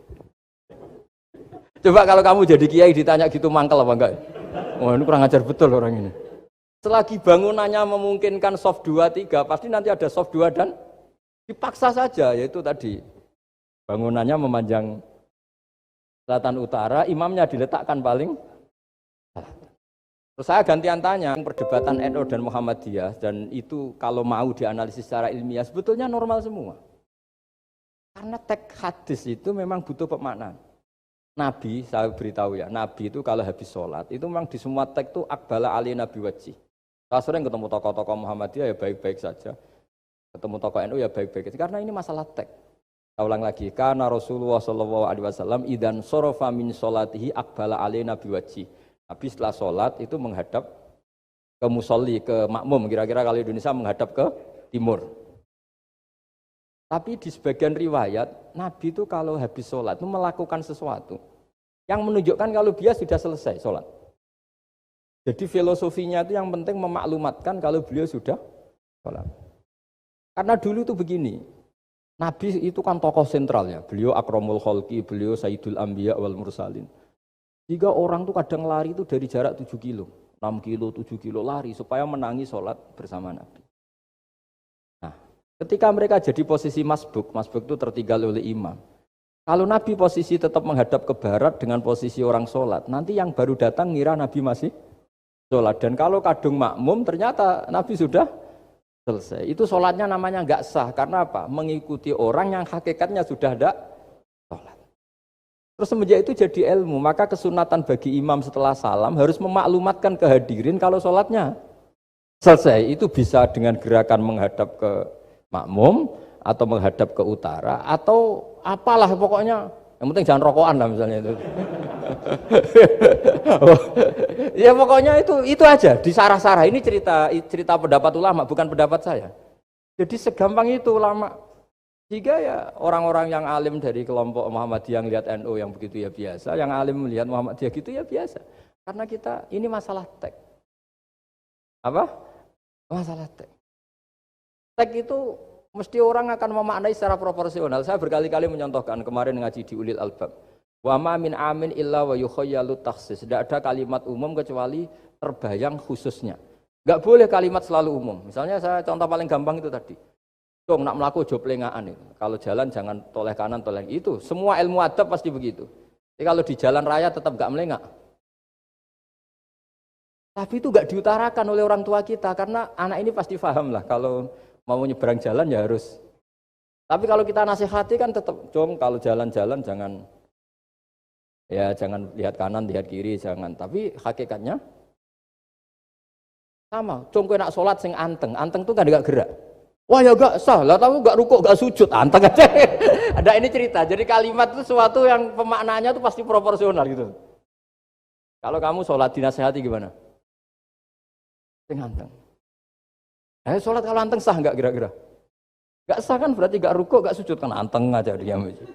Coba kalau kamu jadi kiai ditanya gitu mangkel apa enggak? Wah ini kurang ajar betul orang ini. Selagi bangunannya memungkinkan soft 2, 3, pasti nanti ada soft 2 dan dipaksa saja, yaitu tadi. Bangunannya memanjang selatan utara, imamnya diletakkan paling selatan. Terus saya gantian tanya, perdebatan NU dan Muhammadiyah, dan itu kalau mau dianalisis secara ilmiah, sebetulnya normal semua. Karena teks hadis itu memang butuh pemaknaan. Nabi, saya beritahu ya, Nabi itu kalau habis sholat, itu memang di semua teks itu akbala ali nabi wajih. Saya sering ketemu tokoh-tokoh Muhammadiyah ya baik-baik saja. Ketemu tokoh NU ya baik-baik saja. Karena ini masalah teks. Saya ulang lagi, karena Rasulullah SAW idan sorofa min sholatihi akbala alaina biwajhi. Nabi setelah sholat itu menghadap ke musolli, ke makmum. Kira-kira kalau Indonesia menghadap ke timur. Tapi di sebagian riwayat, Nabi itu kalau habis sholat itu melakukan sesuatu yang menunjukkan kalau dia sudah selesai sholat. Jadi filosofinya itu yang penting memaklumatkan kalau beliau sudah sholat. Karena dulu itu begini, Nabi itu kan tokoh sentral ya, beliau akramul khalqi, beliau sayyidul anbiya wal mursalin. Jika orang tuh kadang lari itu dari jarak 7 kilo, 6 kilo, 7 kilo lari supaya menangi sholat bersama Nabi. Nah, ketika mereka jadi posisi masbuk itu tertinggal oleh imam. Kalau Nabi posisi tetap menghadap ke barat dengan posisi orang sholat, nanti yang baru datang ngira Nabi masih sholat. Dan kalau kadung makmum ternyata Nabi sudah selesai. Itu sholatnya namanya nggak sah. Karena apa? Mengikuti orang yang hakikatnya sudah tidak sholat. Terus semenjak itu jadi ilmu. Maka kesunatan bagi imam setelah salam harus memaklumatkan ke hadirin kalau sholatnya selesai. Itu bisa dengan gerakan menghadap ke makmum atau menghadap ke utara atau apalah pokoknya. Yang penting jangan rokokan lah misalnya itu. Ya pokoknya itu aja disarah-sarah. Ini cerita pendapat ulama bukan pendapat saya. Jadi segampang itu ulama. Jika ya orang-orang yang alim dari kelompok Muhammadiyah yang lihat NU yang begitu ya biasa, yang alim melihat Muhammadiyah gitu ya biasa. Karena kita ini masalah teks. Apa? Masalah teks. Teks itu mesti orang akan memaknai secara proporsional. Saya berkali-kali menyontohkan kemarin ngaji di Ulil Albab. Wa ma min amin illa wa yukhayyalu takhsis. Tidak ada kalimat umum kecuali terbayang khususnya. Enggak boleh kalimat selalu umum. Misalnya saya contoh paling gampang itu tadi. Dong nak melaku ojo plengaan itu. Kalau jalan jangan toleh kanan toleh itu. Semua ilmu adab pasti begitu. Jadi kalau di jalan raya tetap enggak melengak. Tapi itu enggak diutarakan oleh orang tua kita karena anak ini pasti paham lah kalau mau nyebrang jalan ya harus. Tapi kalau kita nasihati kan tetap, Cung, kalau jalan-jalan jangan lihat kanan, lihat kiri, jangan. Tapi hakikatnya sama. Cung, kowe nak sholat sing anteng tuh kan enggak gerak. Wah ya enggak sah, lah tahu enggak rukuk, enggak sujud, anteng aja. Ada ini cerita. Jadi kalimat itu sesuatu yang pemaknanya itu pasti proporsional gitu. Kalau kamu sholat dinasihati gimana? Sing anteng. Sholat kalau anteng sah enggak kira-kira? Enggak sah kan berarti enggak rukuk, enggak sujud kan anteng aja diam aja.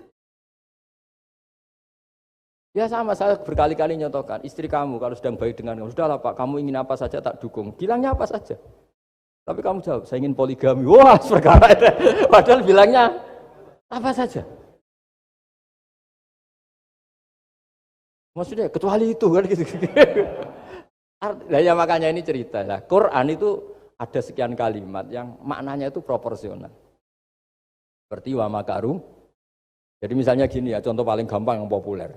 Ya sama, saya berkali-kali nyontohkan, istri kamu kalau sedang baik dengan kamu, sudahlah Pak, kamu ingin apa saja tak dukung. Bilangnya apa saja. Tapi kamu jawab, saya ingin poligami. Wah, perkara itu. Padahal bilangnya apa saja. Maksudnya kecuali itu kan gitu. Nah, ya makanya ini cerita. Nah, Quran itu ada sekian kalimat yang maknanya itu proporsional. Seperti wa makaru. Jadi misalnya gini ya, contoh paling gampang yang populer.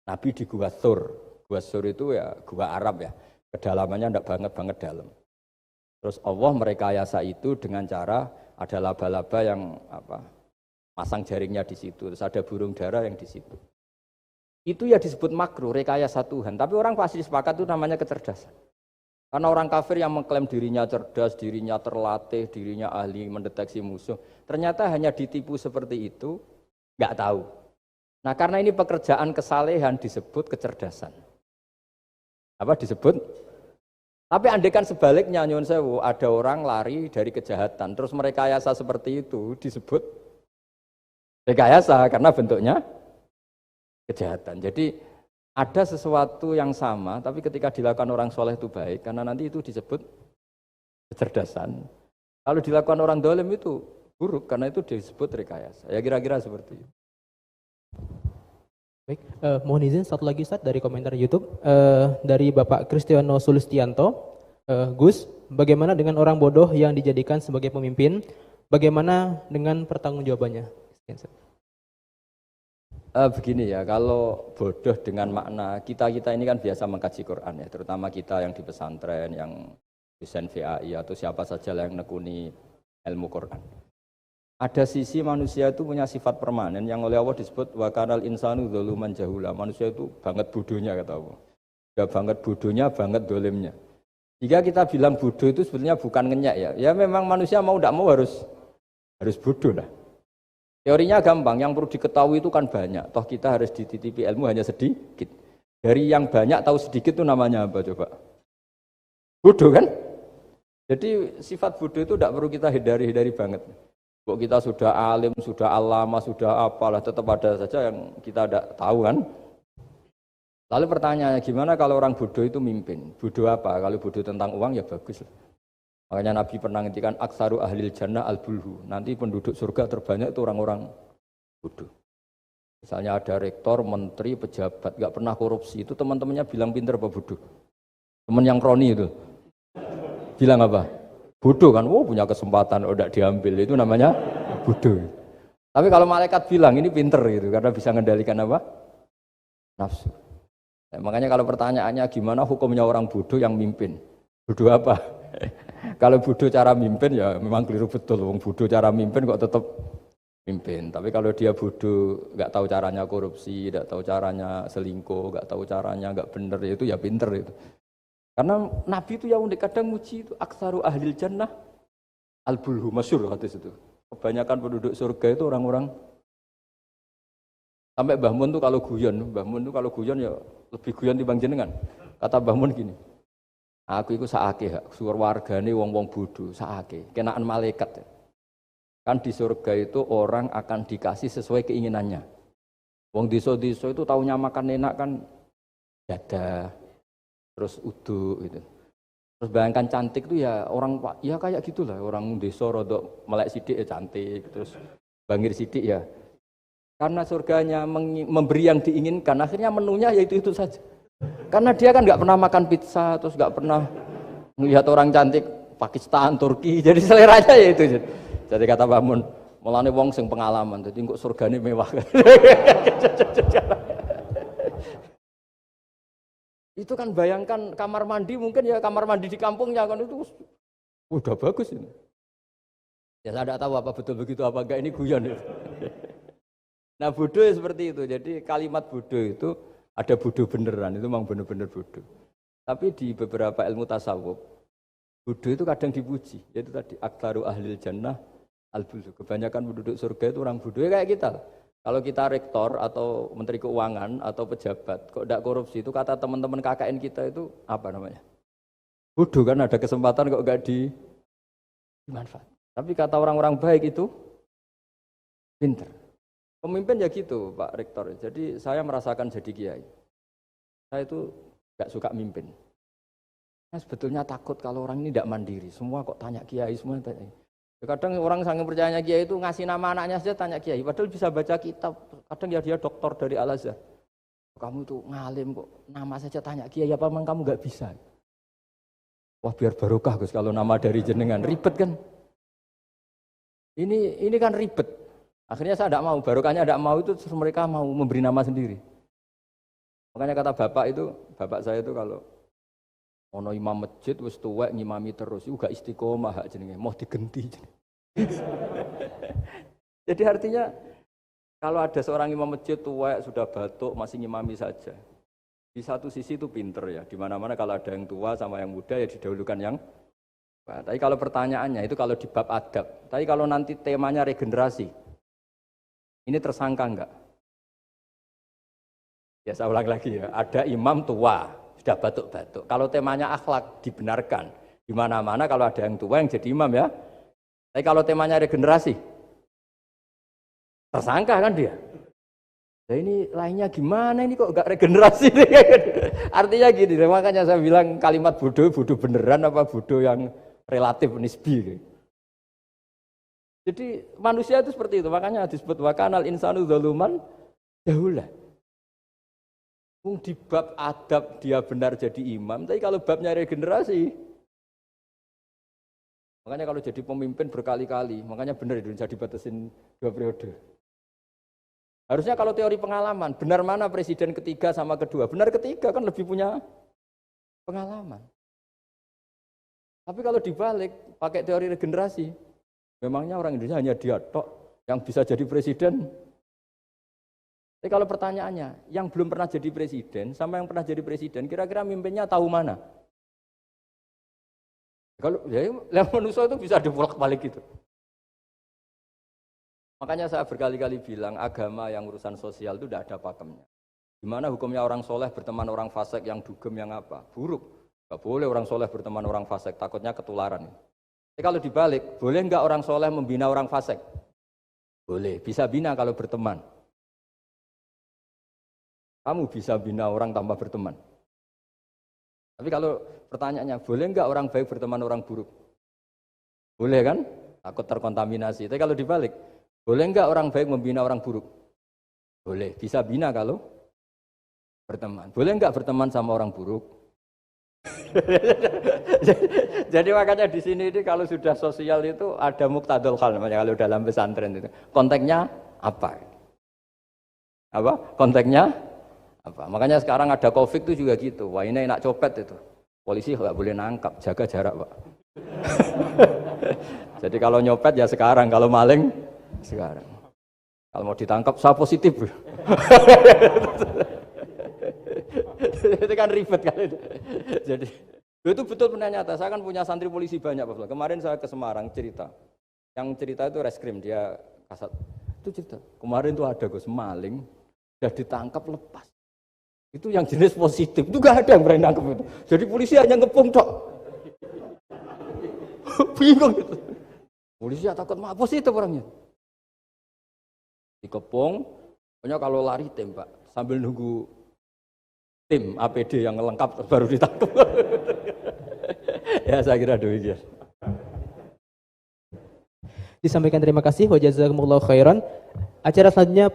Nabi di Gua Thur. Gua Thur itu ya gua Arab ya. Kedalamannya enggak banget dalam. Terus Allah merekayasa itu dengan cara ada laba-laba yang masang jaringnya di situ. Terus ada burung dara yang di situ. Itu ya disebut makruh, rekayasa Tuhan. Tapi orang pasti sepakat itu namanya kecerdasan. Karena orang kafir yang mengklaim dirinya cerdas, dirinya terlatih, dirinya ahli mendeteksi musuh, ternyata hanya ditipu seperti itu, nggak tahu. Nah karena ini pekerjaan kesalehan disebut kecerdasan. Apa disebut? Tapi andaikan sebaliknya, nyuwun sewu, ada orang lari dari kejahatan, terus merekayasa seperti itu disebut rekayasa karena bentuknya kejahatan. Jadi ada sesuatu yang sama, tapi ketika dilakukan orang soleh itu baik, karena nanti itu disebut kecerdasan. Kalau dilakukan orang dolim itu buruk, karena itu disebut rekayasa. Ya kira-kira seperti itu. Baik, mohon izin satu lagi Ustaz dari komentar YouTube dari Bapak Kristiano Sulistianto. Gus, bagaimana dengan orang bodoh yang dijadikan sebagai pemimpin? Bagaimana dengan pertanggungjawabannya? Begini ya, kalau bodoh dengan makna kita ini kan biasa mengkaji Quran ya, terutama kita yang di pesantren, yang dosen VAI atau siapa saja yang nekuni ilmu Quran. Ada sisi manusia itu punya sifat permanen yang oleh Allah disebut wa kanal insanu dzaluman jahula. Manusia itu banget bodohnya kata Allah. Ya banget bodohnya, banget dolimnya. Jika kita bilang bodoh itu sebetulnya bukan ngenyak ya. Ya memang manusia mau tidak mau harus bodoh lah. Teorinya gampang, yang perlu diketahui itu kan banyak. Toh kita harus dititipi ilmu hanya sedikit. Dari yang banyak tahu sedikit itu namanya apa coba? Bodoh kan? Jadi sifat bodoh itu tidak perlu kita hindari banget. Kok kita sudah alim, sudah alama, sudah apalah, tetap ada saja yang kita tidak tahu kan? Lalu pertanyaannya, gimana kalau orang bodoh itu mimpin? Bodoh apa? Kalau bodoh tentang uang ya bagus. Makanya Nabi pernah ngintikan aksaru ahlil jannah al-bulhu. Nanti penduduk surga terbanyak itu orang-orang bodoh. Misalnya ada rektor, menteri, pejabat, nggak pernah korupsi. Itu teman-temannya bilang pinter apa bodoh? Teman yang kroni itu. Bilang apa? Bodoh kan? Oh punya kesempatan, oh tidak diambil. Itu namanya bodoh. Tapi kalau malaikat bilang ini pinter gitu, karena bisa mengendalikan apa? Nafsu. Nah, makanya kalau pertanyaannya gimana hukumnya orang bodoh yang mimpin? Bodoh apa? Kalau bodoh cara mimpin ya memang keliru betul. Wong bodoh cara mimpin kok tetap mimpin. Tapi kalau dia bodoh, nggak tahu caranya korupsi, nggak tahu caranya selingkuh, nggak tahu caranya nggak bener, itu ya pinter itu. Karena Nabi itu yang unik kadang muji itu aksaru ahlil jannah al-bulhu, masyhur hadis itu. Kebanyakan penduduk surga itu orang-orang. Sampai Mbah Mun tuh kalau guyon ya lebih guyon dibanding jenengan. Kata Mbah Mun gini, aku itu saake hak, suar wargane wong-wong bodoh, saake, kenaan malaikat. Kan di surga itu orang akan dikasih sesuai keinginannya. Wong diso-diso itu taunya makan enak kan dada, terus uduk gitu. Terus bayangkan cantik itu ya orang ya kayak gitulah, orang desa rodok melek sidik ya cantik, terus bangir sidik ya. Karena surganya memberi yang diinginkan, akhirnya menunya ya itu saja. Karena dia kan nggak pernah makan pizza, terus nggak pernah melihat orang cantik Pakistan, Turki, jadi seleranya ya itu. Jadi kata Mbah Mun, mulane wong sing pengalaman, jadi kok surgane mewah. Itu kan bayangkan kamar mandi, mungkin ya kamar mandi di kampungnya kan itu udah bagus ini. Ya saya tidak tahu apa betul begitu apa enggak, ini guyon. Nah bodoh ya seperti itu, jadi kalimat bodoh itu ada bodoh beneran, itu memang benar-benar bodoh. Tapi di beberapa ilmu tasawuf, bodoh itu kadang dipuji, yaitu tadi aktaru ahlil jannah al-bulhu. Kebanyakan penduduk surga itu orang bodoh, ya kayak kita. Kalau kita rektor atau menteri keuangan atau pejabat, kok tidak korupsi, itu kata teman-teman KKN kita itu apa namanya? Bodoh kan, ada kesempatan kok nggak dimanfaat. Tapi kata orang-orang baik itu pinter. Pemimpin ya gitu Pak Rektor, jadi saya merasakan jadi kiai. Saya itu gak suka mimpin. Saya sebetulnya takut kalau orang ini tidak mandiri, semua kok tanya kiai, semua tanya. Kadang orang sangat percayanya kiai itu ngasih nama anaknya saja tanya kiai, padahal bisa baca kitab. Kadang ya dia doktor dari Al-Azhar. Kamu itu ngalim kok, nama saja tanya kiai, apa memang kamu gak bisa? Wah biar barokah Gus kalau nama dari jenengan, ribet kan? Ini kan ribet. Akhirnya saya tidak mau, barokahnya tidak mau itu terus mereka mau memberi nama sendiri. Makanya kata bapak saya itu kalau ono imam masjid wis tuwek ngimami terus, itu gak istiqomah hak jenenge, mau digenti. Jadi artinya kalau ada seorang imam masjid tuwek sudah batuk masih ngimami saja. Di satu sisi itu pinter ya, di mana-mana kalau ada yang tua sama yang muda ya didahulukan yang tua. Tapi kalau pertanyaannya itu kalau di bab adab, tapi kalau nanti temanya regenerasi, ini tersangka enggak? Ya saya ulang lagi ya, ada imam tua, sudah batuk-batuk. Kalau temanya akhlak dibenarkan, di mana-mana kalau ada yang tua yang jadi imam ya. Tapi kalau temanya regenerasi, tersangka kan dia. Nah ini lainnya gimana ini kok enggak regenerasi? Artinya gini, makanya saya bilang kalimat bodoh beneran apa bodoh yang relatif nisbi. Jadi manusia itu seperti itu, makanya disebut wakanal insanu zaluman jahula. Di bab adab dia benar jadi imam, tapi kalau babnya regenerasi, makanya kalau jadi pemimpin berkali-kali, makanya benar Indonesia dibatasin 2 periode. Harusnya kalau teori pengalaman, benar mana presiden ketiga sama kedua? Benar ketiga kan lebih punya pengalaman. Tapi kalau dibalik, pakai teori regenerasi, memangnya orang Indonesia hanya dia tok yang bisa jadi presiden? Tapi kalau pertanyaannya, yang belum pernah jadi presiden sama yang pernah jadi presiden, kira-kira mimpinnya tahu mana? Kalau ya manusia itu bisa dibolak-balik gitu. Makanya saya berkali-kali bilang agama yang urusan sosial itu tidak ada pakemnya. Gimana hukumnya orang soleh berteman orang fasik yang dugem yang apa? Buruk. Gak boleh orang soleh berteman orang fasik, takutnya ketularan. Tapi kalau dibalik, boleh nggak orang soleh membina orang fasik? Boleh, bisa bina kalau berteman. Kamu bisa bina orang tanpa berteman. Tapi kalau pertanyaannya, boleh nggak orang baik berteman orang buruk? Boleh kan? Takut terkontaminasi. Tapi kalau dibalik, boleh nggak orang baik membina orang buruk? Boleh, bisa bina kalau berteman. Boleh nggak berteman sama orang buruk? Jadi makanya di sini ini kalau sudah sosial itu ada muktadul hal namanya kalau dalam pesantren itu. Konteksnya apa? Apa? Konteksnya apa? Makanya sekarang ada Covid itu juga gitu. Wah ini enak copet itu. Polisi nggak boleh nangkap, jaga jarak Pak. Jadi kalau nyopet ya sekarang, kalau maling sekarang. Kalau mau ditangkap saya positif. Itu kan ribet kan itu. Jadi itu betul benar nyata. Saya kan punya santri polisi banyak Pak. Kemarin saya ke Semarang cerita. Yang cerita itu reskrim dia kasat. Itu cerita. Kemarin tuh ada Gus maling sudah ditangkap lepas. Itu yang jenis positif. Itu gak ada yang berani nangkep itu. Jadi polisi hanya ngepung tok. Bingung gitu. Polisi ya takut mah positif orangnya. Dikepung, pokoknya kalau lari tembak sambil nunggu tim APD yang lengkap baru ditangkap. Ya saya kira demikian. Disampaikan terima kasih wa jazakumullahu khairan. Acara selanjutnya